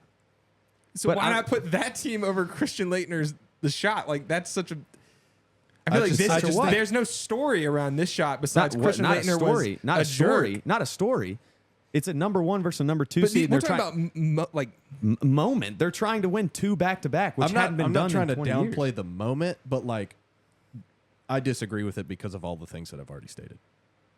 So But why I- not put that team over Christian Leitner's the shot? Like that's such a. I feel I like just- this. what? There's no story around this shot besides Christian not a Leitner story. was Not a story. jerk. Not a story. It's a number 1 versus a number 2 But seed. we're They're talking trying about like moment. They're trying to win 2 back-to-back, which hadn't been I'm done not trying in to 20 downplay years. the moment, but like, I disagree with it because of all the things that I've already stated.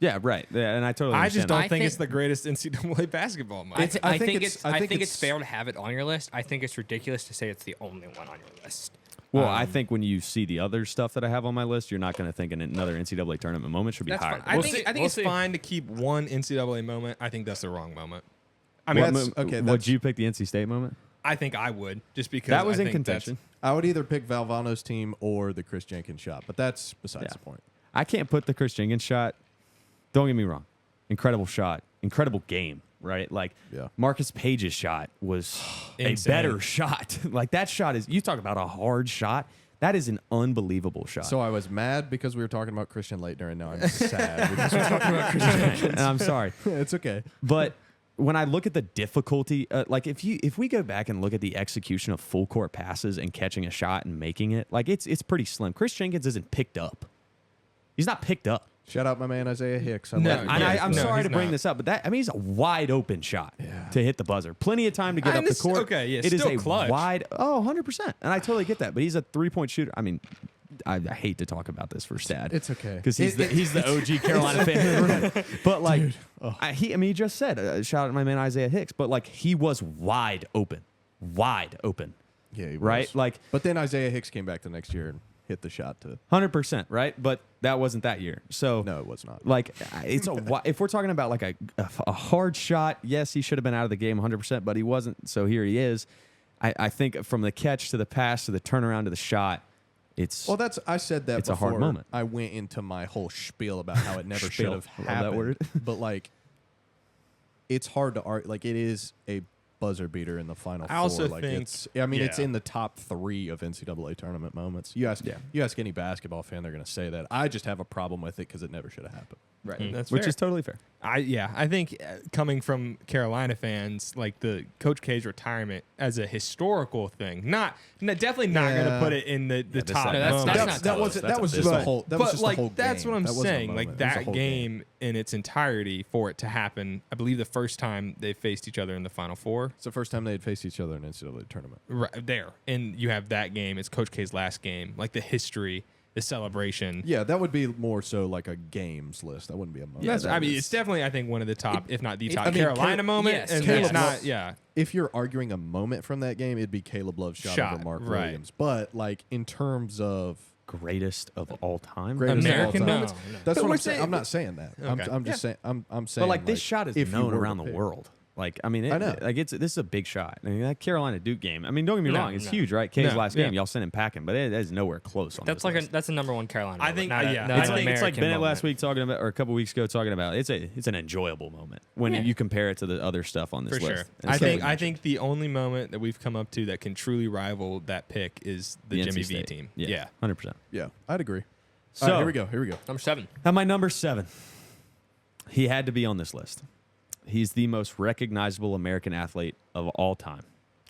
Yeah, right. Yeah, and I totally. I understand just don't I think think- it's the greatest NCAA basketball moment. I think it's- it's fair to have it on your list. I think it's ridiculous to say it's the only one on your list. Well, I think when you see the other stuff that I have on my list, you're not going to think another NCAA tournament moment should be That's higher. fine. I We'll think see. it's fine to keep one NCAA moment. I think that's the wrong moment. I mean, mean, that's- okay, Would that's- you pick the NC State moment? I think I would just because That was I in think that's- contention. I would either pick Valvano's team or the Chris Jenkins shot, but that's besides Yeah. the point. I can't put the Chris Jenkins shot. Don't get me wrong. Incredible shot. Incredible game, right? Like, Yeah. Marcus Page's shot was a Insane. better shot. Like, that shot is, you talk about a hard shot. That is an unbelievable shot. So I was mad because we were talking about Christian Leitner, and now I'm sad because we're talking about Chris Jenkins. and I'm sorry. It's okay. But when I look at the difficulty, like if we go back and look at the execution of full court passes and catching a shot and making it, like it's pretty slim. Chris Jenkins isn't picked up. He's not picked up. Shout out my man Isaiah Hicks. I No, love you. And Yeah, I'm no, sorry he's to bring not. this up, but that, I mean, he's a wide open shot to hit the buzzer. Plenty of time to get And up the this- court. okay, yeah, it is still a clutch. wide, 100%. And I totally get that. But he's a 3-point shooter. I mean, I hate to talk about this for Stad. It's okay. Because he's the OG Carolina fan in the room. But like, he just said, shout out to my man Isaiah Hicks. But like, he was wide open. Yeah, he was. Right? Like, but then Isaiah Hicks came back the next year and hit the shot to. 100%, right? But that wasn't that year. So No, it was not. like, it's if we're talking about like a hard shot, yes, he should have been out of the game 100%, but he wasn't. So here he is. I think from the catch to the pass to the turnaround to the shot, it's Well, I said that It's a before hard moment. I went into my whole spiel about how it never should Spiel. have I love that happened. word. But like, it's hard to argue. Like, it is a buzzer beater in the Final Four. I also like, think- it's it's yeah. in the top 3 of NCAA tournament moments. You ask any basketball fan, they're going to say that. I just have a problem with it because it never should have happened. Right. That's Which fair. is totally fair. I think coming from Carolina fans, like the Coach K's retirement as a historical thing, definitely not going to put it in the this top. second- No, moment. that's not that close. wasn't. That That's was a just big a one. whole. That was But just like a whole that's game. what I'm That wasn't a saying. moment. Like It was a that whole game in its entirety, for it to happen, I believe the first time they faced each other in the Final Four. It's the first time they had faced each other in an NCAA tournament. Right there, and you have that game. It's Coach K's last game. Like the history, the celebration. Yeah, that would be more so like a games list. That wouldn't be a moment. That's, That I mean, is- it's definitely, I think, one of the top, if not the top, I mean, Carolina moment. yes, and Caleb it's not, Love- yeah. if you're arguing a moment from that game, it'd be Caleb Love's shot over Mark right. Williams. But like in terms of Greatest of all time. greatest of all American time, moments? No, no. that's But what we're I'm saying. saying- I'm not saying that. Okay. I'm just saying. I'm saying. But like this shot is if you known were to around the pick. world. Like I mean, I know. like this is a big shot. I mean, that Carolina Duke game. I mean, don't get me No, wrong, it's no. huge, right? K's No, last yeah. game, y'all sent him packing, but it is nowhere close on. That's this like list. that's a number one Carolina. I moment, think, not a- yeah. not It's an like American Bennett last moment. week talking about, or a couple weeks ago talking about. It's an enjoyable moment when Yeah. you compare it to the other stuff on this For sure. list. I It's think like I think the only moment that we've come up to that can truly rival that pick is the NC Jimmy V State. team. Yeah, 100%. Yeah, I'd agree. So All right, here we go. Number 7. At my number 7, he had to be on this list. He's the most recognizable American athlete of all time.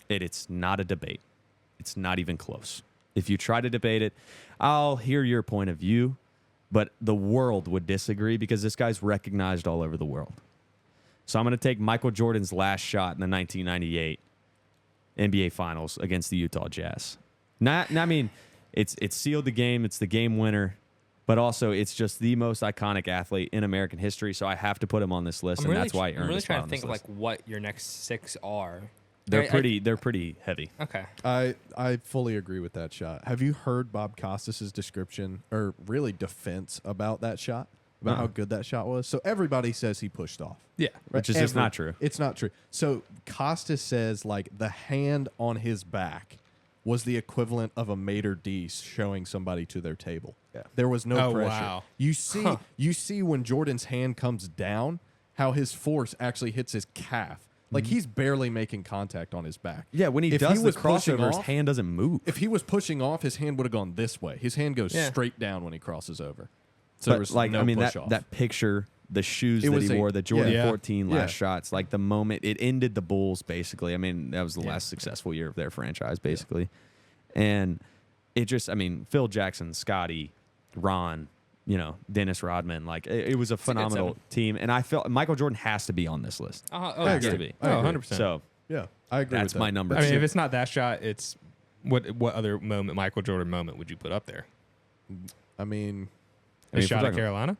It's not a debate. It's not even close. If you try to debate it, I'll hear your point of view, but the world would disagree because this guy's recognized all over the world. So I'm going to take Michael Jordan's last shot in the 1998 NBA Finals against the Utah Jazz. I mean, it's sealed the game. It's the game winner. But also, it's just the most iconic athlete in American history, so I have to put him on this list, and that's why he earned I'm really a spot trying on to this think of list. like what your next 6 are. They're I- pretty heavy. Okay. I fully agree with that shot. Have you heard Bob Costas's description or really defense about that shot? About how good that shot was? So everybody says he pushed off. Yeah. Which is just not true. It's not true. So Costas says like the hand on his back was the equivalent of a maitre d' showing somebody to their table. Yeah. There was no Oh, pressure. wow. You see when Jordan's hand comes down, how his force actually hits his calf. Like he's barely making contact on his back. Yeah, when he If does the was pushing crossover, his off- hand doesn't move. If he was pushing off, his hand would have gone this way. His hand goes Yeah. straight down when he crosses over. So there But was like, no I mean, push that off. that picture, the shoes It that was he a- wore, the Jordan yeah. 14 last Yeah. shots, like the moment it ended the Bulls, basically. I mean, that was the Yeah. last successful year of their franchise, basically. And it just, I mean, Phil Jackson, Scotty, Ron, Dennis Rodman, like it was a phenomenal 7. team. And I felt Michael Jordan has to be on this list. Oh, I Has agree. to be. I Oh, agree. 100%. So Yeah, I agree. that's with my that. number. I mean, two. if it's not that shot, it's what other moment, Michael Jordan moment, would you put up there? I mean, I mean, A if we're shot at talking- Carolina?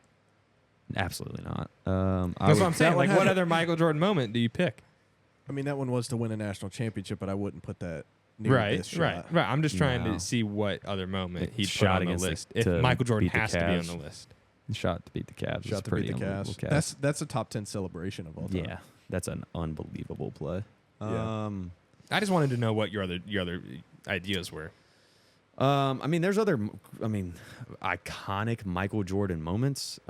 Absolutely not. That's what I'm saying. one Like, what had- other Michael Jordan moment do you pick? that one was to win a national championship, but I wouldn't put that near this shot. Right. I'm just trying No. to see what other moment he'd put Shot on the against the- list. If to Michael Jordan beat the has to be on Cavs. the list. Shot to beat the Cavs. Shot is to pretty beat the unbelievable. Cavs. That's a top 10 celebration of all time. Yeah, that's an unbelievable play. Yeah. I just wanted to know what your other ideas were. I mean, there's other, iconic Michael Jordan moments.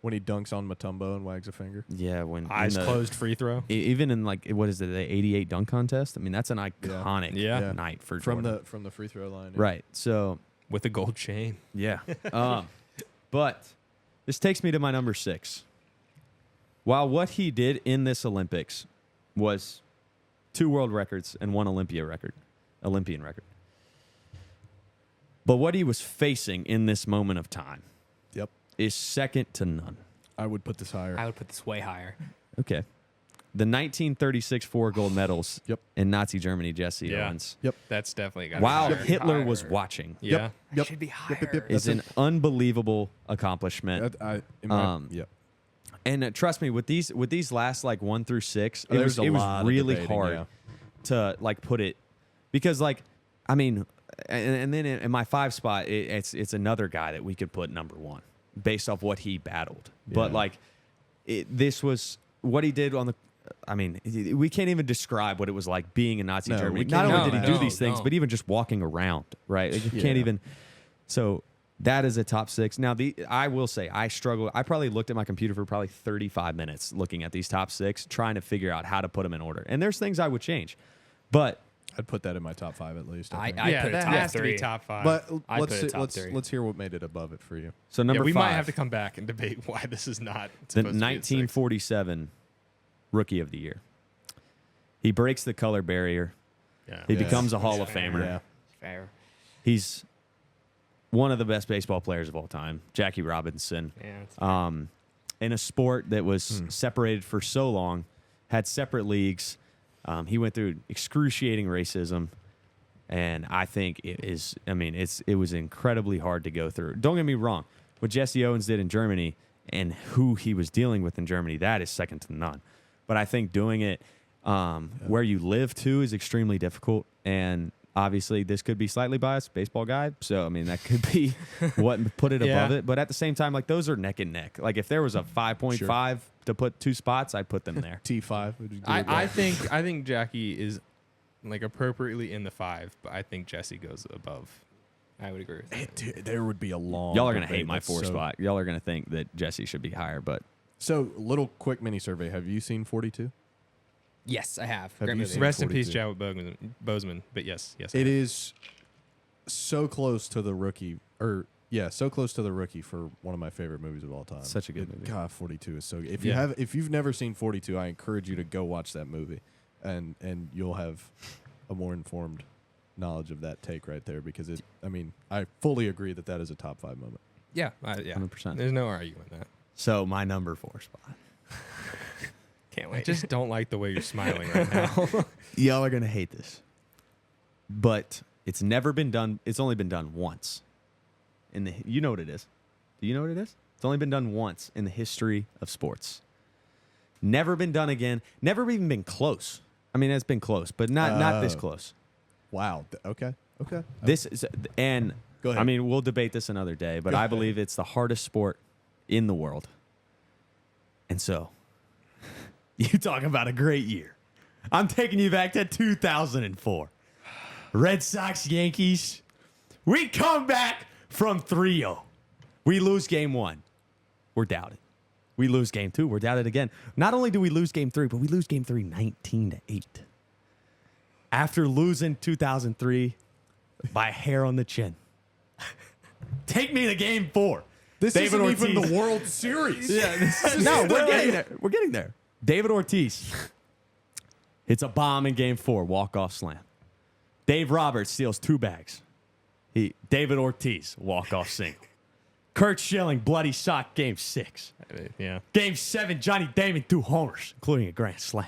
When he dunks on Mutombo and wags a finger. Yeah, when Eyes in the- closed free throw. even in like what is it, the '88 dunk contest? I mean, that's an iconic Yeah. night for From Jordan. the free throw line. yeah. Right. So With a gold chain. yeah, but this takes me to my number 6. While what he did in this Olympics was 2 world records and 1 Olympian record, but what he was facing in this moment of time Yep. is second to none. I would put this higher. I would put this way higher. Okay. The 1936 4 gold medals Yep. in Nazi Germany, Jesse Yeah. Owens, That's definitely got while higher. Hitler was Higher. watching, Yeah. It Yep. should be Yep, higher. yep, yep. is That's an unbelievable accomplishment. Yep. And trust me, with these last like 1 through 6, Oh, it there's was a lot of really debating, hard yeah. to like put it, because like I mean, and then in my 5 spot, it's another guy that we could put number 1 based off what he battled. But Yeah. like this was what he did on the. I mean, we can't even describe what it was like being in Nazi No, Germany. we Not can't only did he do imagine. these things, No. but even just walking around, right? Like, you can't Yeah. even. So That is a top 6. Now, I will say I struggle. I probably looked at my computer for probably 35 minutes looking at these top 6, trying to figure out how to put them in order. And there's things I would change, but I'd put that in my top 5 at least. I I think. put it that top has to 3. be top 5. But I'd let's put it see- top let's 3. let's hear what made it above it for you. so number we 5, might have to come back and debate why this is not the supposed to be at 6. 1947 Rookie of the Year. He breaks the color barrier. Yeah. He Yeah. becomes a Hall of Fair. Famer. Yeah. Fair. He's one of the best baseball players of all time, Jackie Robinson. Yeah. It's In a sport that was separated for so long, had separate leagues. He went through excruciating racism, and I think it is. I mean, it was incredibly hard to go through. Don't get me wrong. What Jesse Owens did in Germany and who he was dealing with in Germany, that is second to none. But I think doing it where you live too is extremely difficult. And obviously, this could be slightly biased, baseball guy. So I mean, that could be what put it above Yeah. it. But at the same time, like those are neck and neck. Like if there was a 5.5 to put 2 spots, I'd put them there. T5. I think Jackie is like appropriately in the 5, but I think Jesse goes above. I would agree with that. Dude, there would be a long. Y'all are gonna debate. hate my That's 4 so- spot. Y'all are gonna think that Jesse should be higher, but So, little quick mini survey. Have you seen 42? Yes, I have. Have Great you movie. seen- Rest in peace, 42. Chadwick Boseman. But yes. It is so close to the rookie, so close to the rookie for one of my favorite movies of all time. Such a good movie. God, 42 is so good. Yeah. If you've never seen 42, I encourage you to go watch that movie, and you'll have a more informed knowledge of that take right there because it. I mean, I fully agree that is a top 5 moment. Yeah. 100%. There's no arguing that. So my number 4 spot. Can't I wait. just don't like the way you're smiling right now. Y'all are gonna hate this, but it's never been done. It's only been done once. You know what it is? Do you know what it is? It's only been done once in the history of sports. Never been done again. Never even been close. I mean, it's been close, but not this close. Wow. Okay. This is and Go ahead. I mean, we'll debate this another day, but Go I ahead. believe it's the hardest sport in the world. And so, you talk about a great year. I'm taking you back to 2004. Red Sox, Yankees. We come back from 3-0. We lose game 1. We're doubted. We lose game 2. We're doubted again. Not only do we lose game 3, but we lose game 3 19-8. After losing 2003 by a hair on the chin. Take me to game 4. This David isn't even Ortiz. the World Series. No, we're getting there. We're getting there. David Ortiz hits a bomb in game 4, walk-off slam. Dave Roberts steals 2 bags. David Ortiz, walk-off single. Kurt Schilling, bloody sock, game 6. Yeah. Game 7, Johnny Damon, 2 homers, including a grand slam.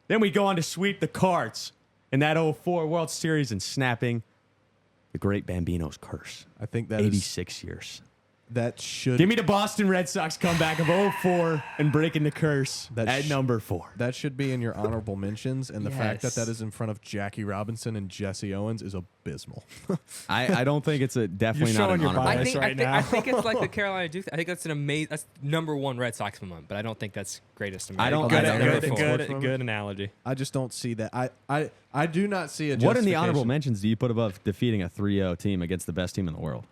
Then we go on to sweep the Cards in that 04 World Series and snapping the great Bambino's curse. I think that 86 years. that should Give me the Boston Red Sox comeback of 04 and breaking the curse That at sh- number 4. that should be in your honorable mentions, and the fact that Yes. is in front of Jackie Robinson and Jesse Owens is abysmal. I don't think it's definitely You're not showing an your honorable. bias. I think it's like the Carolina Duke. I think that's an amazing. That's number 1 Red Sox moment, but I don't think that's greatest. I don't- Good, I don't good, know. good, Sports good analogy. I just don't see that. I do not see a What in the honorable justification. mentions do you put above defeating a 3-0 team against the best team in the world?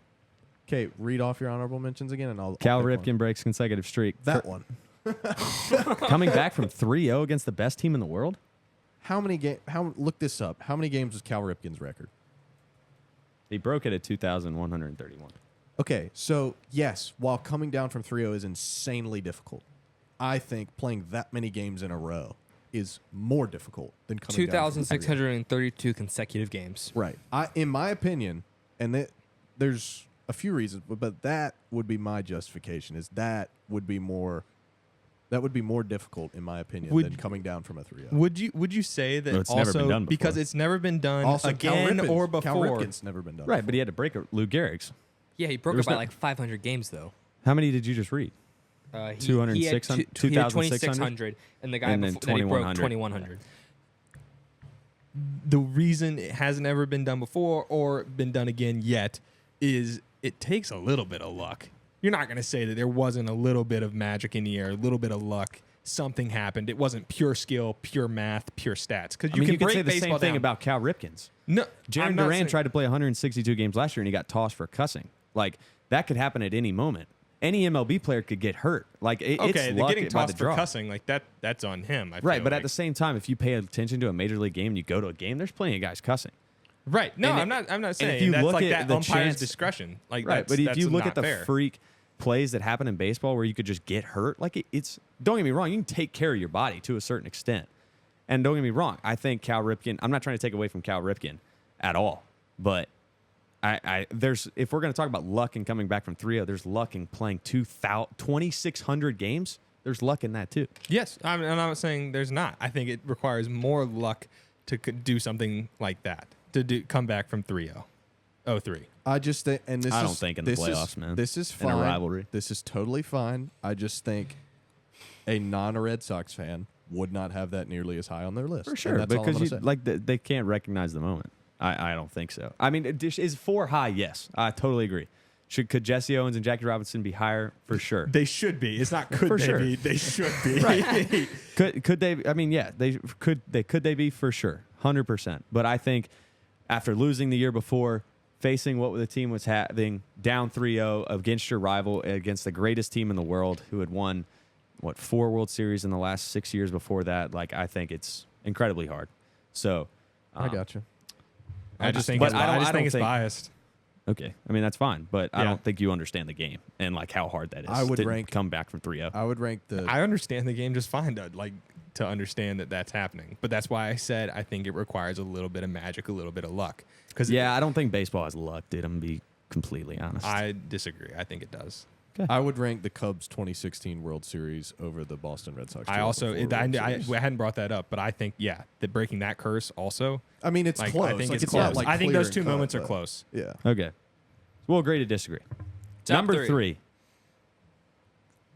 Okay, read off your honorable mentions again, and Cal I'll pick Ripken breaks consecutive streak. one. That one. Coming back from 3-0 against the best team in the world? How many game? How look this up? How many games was Cal Ripken's record? He broke it at 2,131. Okay, so yes, while coming down from 3-0 is insanely difficult, I think playing that many games in a row is more difficult than coming down from 3-0. 2,632 consecutive games. Right. In my opinion, and there's a few reasons, but that would be my justification. Is that would be more difficult in my opinion than coming down from a 3-0. Would you say that No, it's never been also done before. because it's never been done Also, again or Cal before? Ripken's never been done. Right, but he had to break Lou Gehrig's. Yeah, he broke There it was by no- like 500 games though. How many did you just read? 200, he had 600, 2,600, and the guy and then before that he broke 2,100. 2,100. The reason it hasn't ever been done before or been done again yet is it takes a little bit of luck. You're not going to say that there wasn't a little bit of magic in the air, a little bit of luck. Something happened. It wasn't pure skill, pure math, pure stats. Because I mean, you could break say the same baseball thing down. about Cal Ripken's. No, Jaron I'm not Duran saying- tried to play 162 games last year and he got tossed for cussing. Like that could happen at any moment. Any MLB player could get hurt. Like Okay, it's they're luck getting by tossed the for draw. cussing. Like that's on him. I Right, feel but like. at the same time, if you pay attention to a major league game and you go to a game, there's plenty of guys cussing. Right. No, And I'm not if saying you that's look like at that the umpire's chance- discretion. Like Right, that's, but if that's you look not at the fair. freak plays that happen in baseball where you could just get hurt, like it's don't get me wrong, you can take care of your body to a certain extent. And don't get me wrong, I think Cal Ripken, I'm not trying to take away from Cal Ripken at all, but there's if we're going to talk about luck and coming back from 3-0, there's luck in playing 2,600 games. There's luck in that too. Yes, I'm not saying there's not. I think it requires more luck to do something like that, to come back from 3-0. 0-3. I just think, and this I is, don't think in the this is- playoffs, man. This is In a fine. rivalry. This is totally fine. I just think a non-Red Sox fan would not have that nearly as high on their list. For And sure, that's all I'm because gonna say. like they can't recognize the moment. I don't think so. I mean, is 4 high? Yes, I totally agree. Could Jesse Owens and Jackie Robinson be higher? For sure. They should be. It's not could For they sure. be. They should be. Could they? I mean, yeah, they could they be for sure, 100%. But I think after losing the year before, facing what the team was having, down 3-0 against your rival, against the greatest team in the world, who had won 4 World Series in the last 6 years before that. Like I think it's incredibly hard. So I got you. I just think But it's, I don't- I just I think don't it's think- biased. okay, I mean that's fine, but I Yeah. don't think you understand the game and like how hard that is. I would to rank- come back from 3-0. I would rank the. I understand the game just fine to understand that that's happening. But that's why I said I think it requires a little bit of magic, a little bit of luck. Because Yeah, I don't think baseball has luck, dude. I'm gonna be completely honest. I disagree. I think it does. I would rank the Cubs 2016 World Series over the Boston Red Sox. I also 2004 World Series. I hadn't brought that up, but I think that breaking that curse also. I mean, it's Like, close. I think Like, it's not, close. like, I think clear those and two cut, moments are but- close. Yeah. Okay. We'll agree to disagree. Top Number three. 3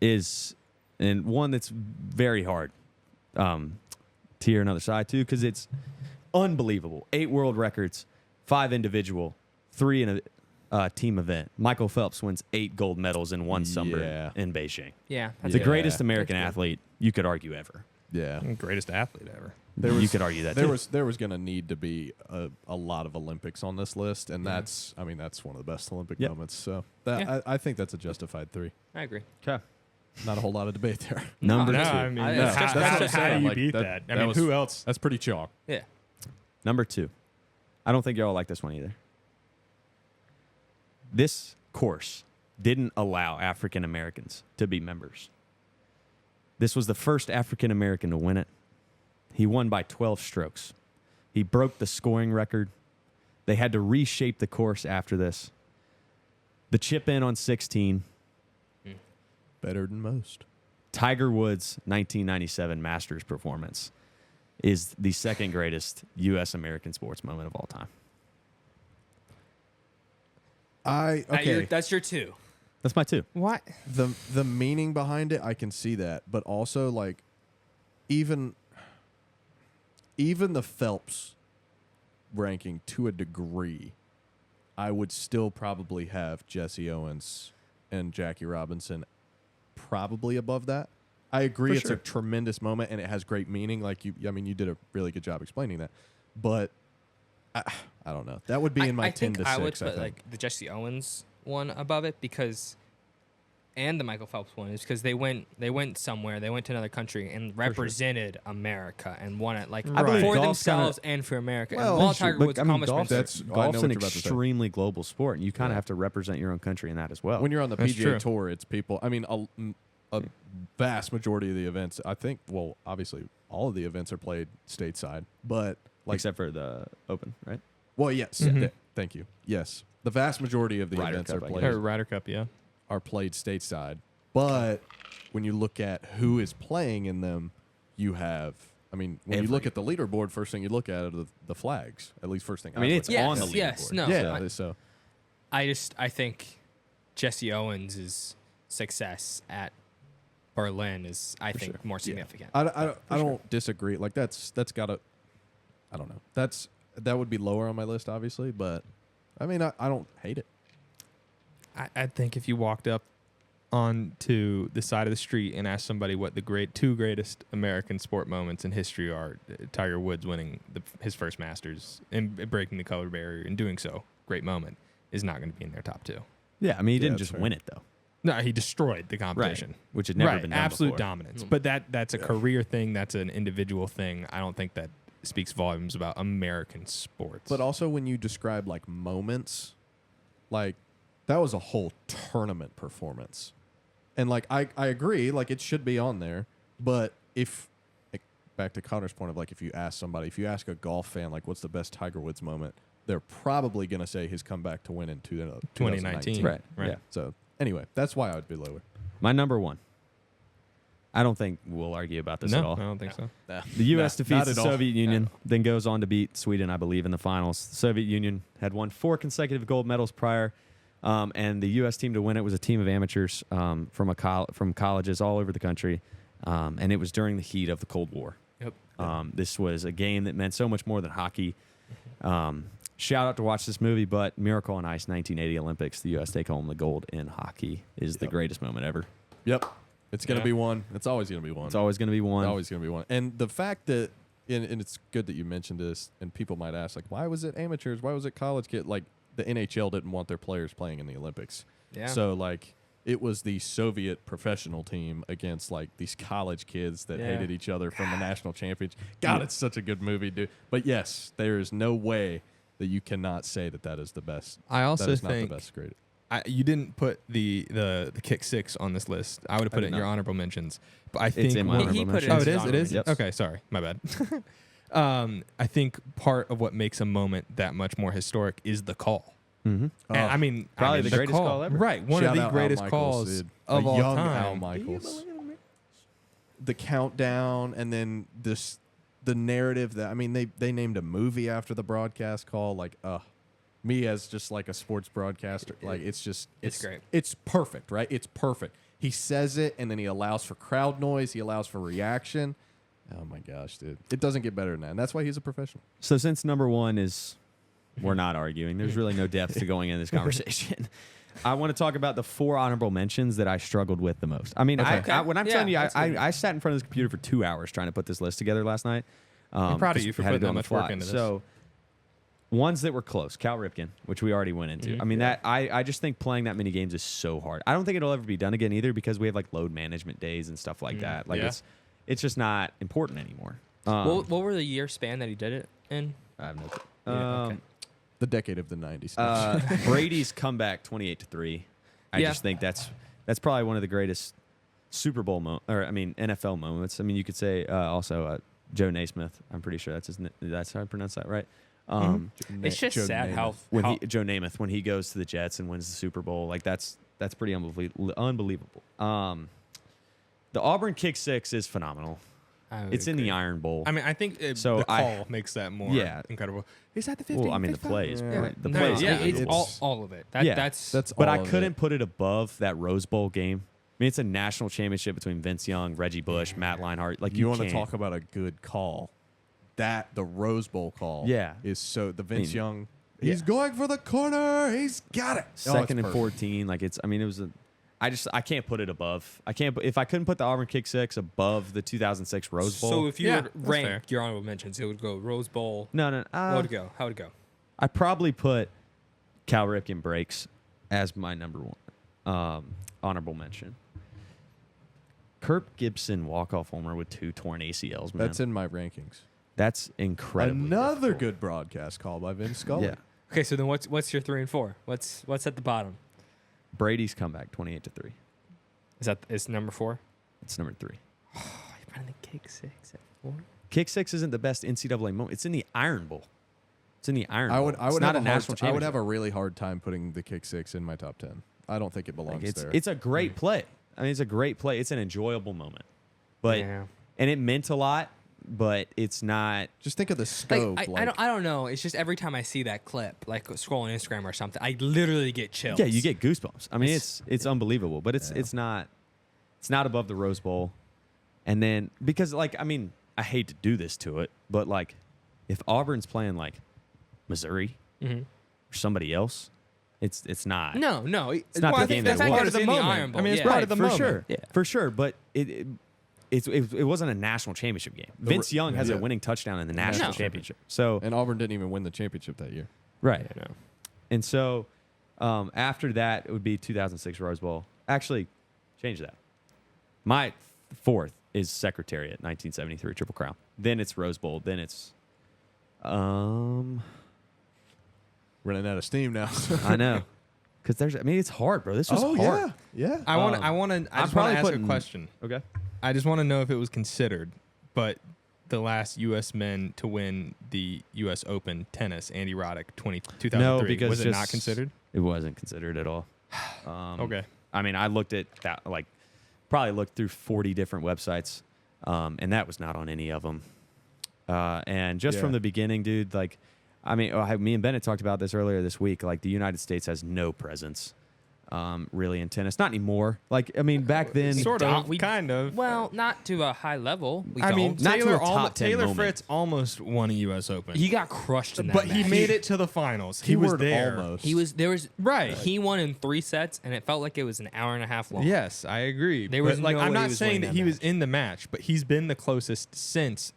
is, and one that's very hard to hear another side too, because it's unbelievable. 8 world records, 5 individual, 3 in a team event. Michael Phelps wins 8 gold medals in one summer Yeah. in Beijing. Yeah. That's The Yeah. greatest American That's athlete you could argue ever. Yeah. Greatest athlete ever. You could argue that there too. was going to need to be a lot of Olympics on this list, and that's one of the best Olympic Yep. moments. So that Yeah. I think that's a justified 3. I agree. Okay. Not a whole lot of debate there. Number No, 2. I mean, I- how, that's just- how- that's how just do saying, you like, beat that- that? I that mean, was- who else? That's pretty chalk. Yeah. Number 2. I don't think y'all like this one either. This course didn't allow African Americans to be members. This was the first African American to win it. He won by 12 strokes. He broke the scoring record. They had to reshape the course after this. The chip in on 16. Better than most. Tiger Woods' 1997 Masters performance is the second greatest U.S. American sports moment of all time. That's your 2. That's my 2. What? The meaning behind it, I can see that, but also like even the Phelps ranking to a degree, I would still probably have Jesse Owens and Jackie Robinson probably above that. I agree, For it's sure. a tremendous moment and it has great meaning. Like you did a really good job explaining that, but I don't know. That would be in my I 10 think to 6. I would I put think. like the Jesse Owens one above it because, and the Michael Phelps one is because they went somewhere, they went to another country and represented America and won it like I believe for golf's themselves kinda- and for America. Well, and while sure, Tiger But, Woods' I mean, accomplishments, that's- I know golf's what an you're about to say. extremely global sport, and you kind of Yeah. have to represent your own country in that as well. When you're on the That's PGA true. Tour, it's people. I mean, a vast majority of the events, I think, obviously all of the events are played stateside, but like, except for the Open, right? well, yes, Mhm. thank you. Yes, the vast majority of the Ryder events Cup, are I played guess. Or Ryder Cup, yeah. stateside. But when you look at who is playing in them, you have. I mean, when you look at the leaderboard, first thing you look at are the flags. At least first thing. I mean, would it's look at. on the Yes, leaderboard. no. Yeah, so I think Jesse Owens' success at Berlin is I think sure. more Yeah. significant. I don't disagree. Like that's gotta. I don't know. That would be lower on my list, obviously, but I mean, I don't hate it. I think if you walked up onto the side of the street and asked somebody what the two greatest American sport moments in history are, Tiger Woods winning his first Masters and breaking the color barrier and doing so, great moment, is not going to be in their top 2. Yeah, I mean, he didn't that's just fair. win it though. No, he destroyed the competition. Which had never Right, been done absolute before. dominance. But that's a career thing. That's an individual thing. I don't think that speaks volumes about American sports. But also when you describe like moments, like that was a whole tournament performance. And like I agree, like it should be on there. But if like, back to Connor's point of like if you ask a golf fan like what's the best Tiger Woods moment, they're probably gonna say his comeback to win in 2019. Right. Right. Yeah. So anyway, that's why I would be lower. My number one. I don't think we'll argue about this at no, all. I don't think so. The U.S. Not defeats at the all. Soviet Union, then goes on to beat Sweden, I believe, in the finals. The Soviet Union had won 4 consecutive gold medals prior, and the U.S. team to win it was a team of amateurs from colleges all over the country, and it was during the heat of the Cold War. Yep. This was a game that meant so much more than hockey. Shout out to watch this movie, but Miracle on Ice 1980 Olympics, the U.S. take home the gold in hockey is the greatest moment ever. Yep. It's gonna Yeah. be one. It's always gonna be one. It's always going to be one. Always going to be one. And the fact that, and it's good that you mentioned this, and people might ask, like, why was it amateurs? Why was it college kid? Like, the NHL didn't want their players playing in the Olympics. Yeah. So, like, it was the Soviet professional team against, like, these college kids that Yeah. hated each other from the national championship. God, it's such a good movie, dude. But yes, there is no way that you cannot say that that is the best. I also that is not think the best grade. you didn't put the kick 6 on this list. I would have put did it in your not. honorable mentions. But I think in my what- honorable He put it mentions. Oh, in it his is. It is. Yep. Okay, sorry, my bad. I think part of what makes a moment that much more historic is the call. Mm-hmm. Oh, And I mean, probably the greatest call ever. Right, one Shout of the out Al greatest Michaels, calls dude. of A all young time. Al Michaels. The countdown, and then the narrative that they named a movie after the broadcast call. Like, me as just like a sports broadcaster, like it's great. It's perfect, right? It's perfect. He says it, and then he allows for crowd noise. He allows for reaction. Oh my gosh, dude! It doesn't get better than that, and that's why he's a professional. So since number one is, we're not arguing. There's really no depth to going in this conversation. I want to talk about the 4 honorable mentions that I struggled with the most. I mean, Okay. when I'm Yeah, telling you, that's good. I sat in front of this computer for 2 hours trying to put this list together last night. I'm proud of just you for had to putting do that on the much work fly. into this. So ones that were close, Cal Ripken, which we already went into. I mean, that I just think playing that many games is so hard. I don't think it'll ever be done again either because we have like load management days and stuff like that. Like Yeah. it's just not important anymore. What were the year span that he did it in? I have no clue. Yeah, okay. The decade of the '90s. Brady's comeback 28-3. I Yeah. just think that's probably one of the greatest Super Bowl NFL moments. I mean, you could say also Joe Naismith. I'm pretty sure that's how I pronounce that right. It's just Joe sad how Joe Namath when he goes to the Jets and wins the Super Bowl, like that's pretty unbelievable. The Auburn kick 6 is phenomenal. I would It's in the agree. Iron Bowl. I mean, I think So the I- call makes that more Yeah. incredible. Is that the 50? well, I mean the 55? plays, Yeah. right? The No, plays. yeah, it's it's- all of it. That's But all I of couldn't it. put it above that Rose Bowl game. I mean, it's a national championship between Vince Young, Reggie Bush, Matt Leinart. Like You want to can't- talk about a good call? The Rose Bowl call, Yeah. is so the Vince mean, Young. yeah. He's going for the corner. He's got it. second and perfect. 14. Like it was I can't put it above. If I couldn't put the Auburn kick 6 above the 2006 Rose Bowl. So if you Yeah, would that's rank fair. your honorable mentions, it would go Rose Bowl. no. How would it go? How would it go? I probably put Cal Ripken breaks as my number one honorable mention. Kirk Gibson walk-off homer with 2 torn ACLs, man. That's in my rankings. That's incredible. Another good broadcast call by Vince Scully. Yeah. Okay, so then what's your 3 and 4? What's at the bottom? Brady's comeback 28-3. Is number 4? It's number 3. You're putting the kick 6 at 4. Kick 6 isn't the best NCAA moment. It's in the Iron Bowl. It's in the Iron Bowl. I would It's have not a a national I would championship. have a really hard time putting the kick 6 in my top 10. I don't think it belongs Like, there. it's a great play. I mean, it's a great play. It's an enjoyable moment. But Yeah. and it meant a lot, but it's not. Just think of the scope. I don't know. It's just every time I see that clip, like scrolling Instagram or something, I literally get chills. Yeah, you get goosebumps. I mean, It's- it's unbelievable, but it's not above the Rose Bowl. And then because I hate to do this to it, but like if Auburn's playing like Missouri or somebody else, it's not. No, It's not the game that that's it part was. of the moment. Iron Bowl. I mean, it's yeah. part of the for moment. sure, Yeah. for sure. But it wasn't a national championship game. Vince Young has yeah. a winning touchdown in the national No. championship. So and Auburn didn't even win the championship that year. right, I know. and so After that, it would be 2006 Rose Bowl. Actually, change that. My fourth is Secretariat, 1973 Triple Crown. Then it's Rose Bowl. Then it's, Running out of steam now. I know, because it's hard, bro. This was hard. yeah. I want to ask a question. Okay. I just want to know if it was considered, but the last U.S. men to win the U.S. Open tennis, Andy Roddick, 2003, No, because was it just- not considered? It wasn't considered at all. Okay. I mean, I looked at that, probably looked through 40 different websites, and that was not on any of them. And just from Yeah. the beginning, dude, me and Bennett talked about this earlier this week. Like, the United States has no presence, really, in tennis. Not anymore. Back then, Sort don't- of, we- kind of. Well, not to a high level. We I mean, don't. not to Taylor, a top 10 Taylor moment. Fritz almost won a U.S. Open. he got crushed in that but he match. made it to the finals. He was Keyword there. almost. There was Right. He won in 3 sets, and it felt like it was an hour and a half long. Yes, I agree. There But, was no way I'm he not was saying winning that that he was match. in the match, but he's been the closest since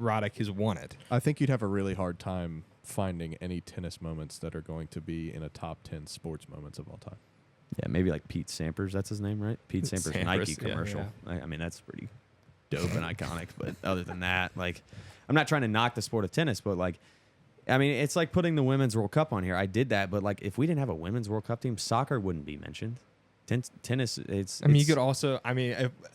Roddick has won it. I think you'd have a really hard time finding any tennis moments that are going to be in a top 10 sports moments of all time. yeah, maybe like Pete Sampras. That's his name, right? Pete Sampras, Sampras, Nike yeah. commercial. I mean, that's pretty dope and iconic. But other than that, I'm not trying to knock the sport of tennis, but it's like putting the Women's World Cup on here. I did that, but if we didn't have a Women's World Cup team, soccer wouldn't be mentioned. Tennis, You could also,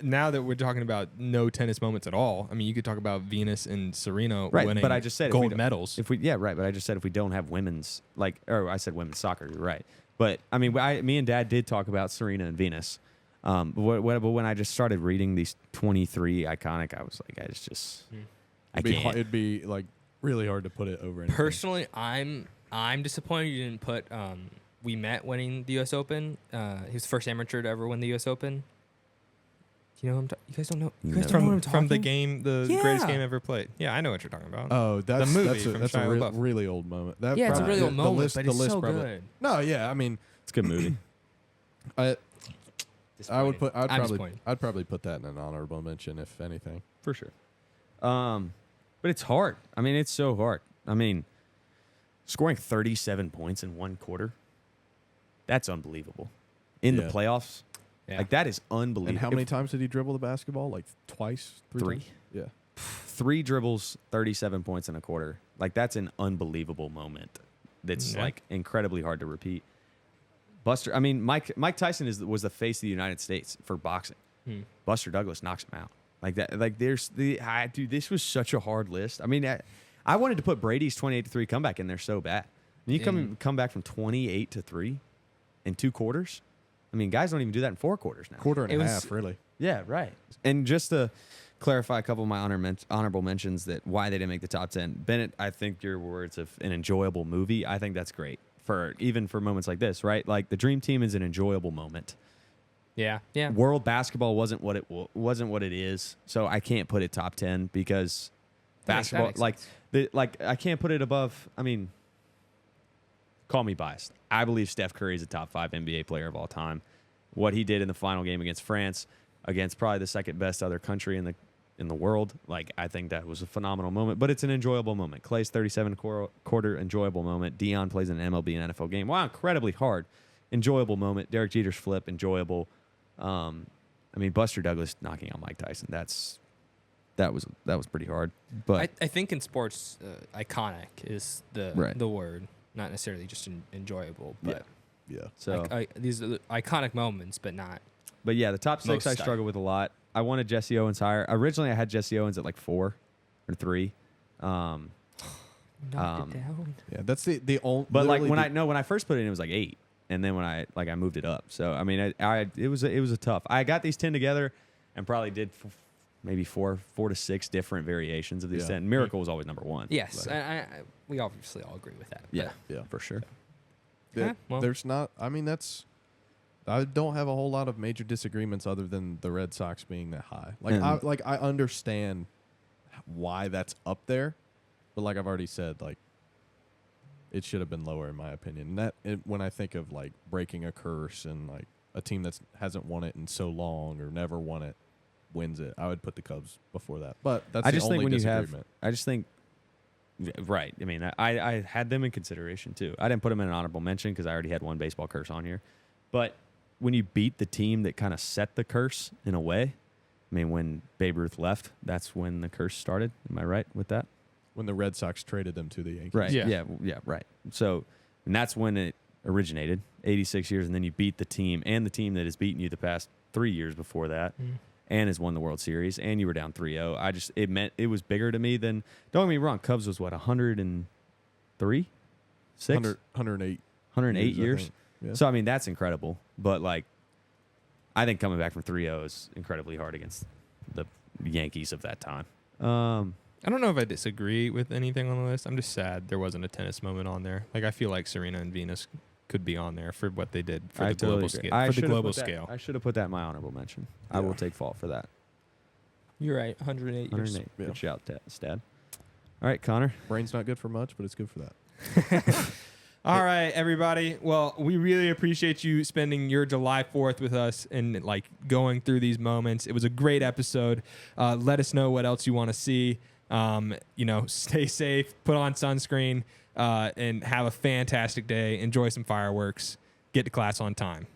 now that we're talking about no tennis moments at all, you could talk about Venus and Serena right, winning but I just said if we gold don't- medals. Right, but I just said if we don't have women's, or I said women's soccer, you're right. But me and Dad did talk about Serena and Venus. But when I just started reading these 23 iconic, I was like, I can't. It'd be really hard to put it over. Anything. Personally, I'm disappointed you didn't put We Met winning the U.S. Open. He was the first amateur to ever win the U.S. Open. Do you know who you guys don't know? You guys don't know what I'm talking from the game, the greatest Yeah. game ever played. Yeah, I know what you're talking about. Oh, that's movie that's a, from that's a Shia LaBeouf. really old moment. That Yeah, it's a probably- really old the moment, list- but the it's list so probably- good. No, yeah, It's a good movie. I'd Disappointed. I'm probably disappointed. I'd probably put that in an honorable mention if anything. For sure. But it's hard. It's so hard. Scoring 37 points in one quarter, that's unbelievable. In the Yeah. playoffs, Yeah. that is unbelievable. And how many times did he dribble the basketball? Twice? Three. times? Yeah. 3 dribbles, 37 points in a quarter. That's an unbelievable moment. That's Yeah. incredibly hard to repeat. Buster, Mike Tyson was the face of the United States for boxing. Buster Douglas knocks him out. Dude, this was such a hard list. I wanted to put Brady's 28-3 comeback in there so bad. When you come back from 28-3 in 2 quarters, guys don't even do that in 4 quarters now. Quarter and It a was- half, really. Yeah, right. And just to clarify a couple of my honorable mentions that why they didn't make the top 10. Bennett, I think your words of an enjoyable movie, I think that's great even for moments like this, right? The Dream Team is an enjoyable moment. Yeah. Yeah. World basketball wasn't what it is, so I can't put it top 10 because That makes basketball sense. I can't put it above. Call me biased. I believe Steph Curry is a top 5 NBA player of all time. What he did in the final game against France, against probably the second best other country in the world, I think that was a phenomenal moment. But it's an enjoyable moment. Clay's 37 quarter enjoyable moment. Dion plays in an MLB and NFL game. Wow, incredibly hard, enjoyable moment. Derek Jeter's flip, enjoyable. Buster Douglas knocking out Mike Tyson. That was pretty hard. But I think in sports, iconic is Right. the word, not necessarily just enjoyable, but Yeah. so. these are the iconic moments, but not. But yeah, the top 6 Most I stuff. struggle with a lot. I wanted Jesse Owens higher. Originally, I had Jesse Owens at 4 or 3. Knocked it down. Yeah, that's the only. But when I first put it in, it was 8, and then when I moved it up. So it was a tough. I got these 10 together, and probably did maybe 4 to 6 different variations of these Yeah. 10. Miracle was always number 1. Yes, we obviously all agree with that. but- Yeah, for sure. Yeah, well. There's not. That's. I don't have a whole lot of major disagreements other than the Red Sox being that high. I understand why that's up there, but like I've already said, it should have been lower in my opinion. And when I think of breaking a curse and a team that hasn't won it in so long or never won it wins it, I would put the Cubs before that. But that's I the just only think when you have, disagreement. I just think Right. I mean, I had them in consideration too. I didn't put them in an honorable mention because I already had one baseball curse on here. But when you beat the team that kind of set the curse in a way, I mean, when Babe Ruth left, that's when the curse started. Am I right with that? When the Red Sox traded them to the Yankees. Right. Yeah. Yeah, right. So, and that's when it originated, 86 years, and then you beat the team and the team that has beaten you the past 3 years before that. And has won the World Series, and you were down 3-0. It meant it was bigger to me than. Don't get me wrong, Cubs was what 103, 108. 108 I years. think. Yeah. So I mean that's incredible. But like, I think coming back from 3-0 is incredibly hard against the Yankees of that time. I don't know if I disagree with anything on the list. I'm just sad there wasn't a tennis moment on there. Like I feel like Serena and Venus could be on there for what they did for the global scale. I For the should've global put that- scale. I should have put that in my honorable mention. I will take fault for that. You're right. 108 years. 108. Yeah. Good shout, Stad. All right, Connor. Brain's not good for much, but it's good for that. All right, everybody. Well, we really appreciate you spending your July 4th with us and like going through these moments. It was a great episode. Let us know what else you want to see. Stay safe, put on sunscreen, and have a fantastic day. Enjoy some fireworks. Get to class on time.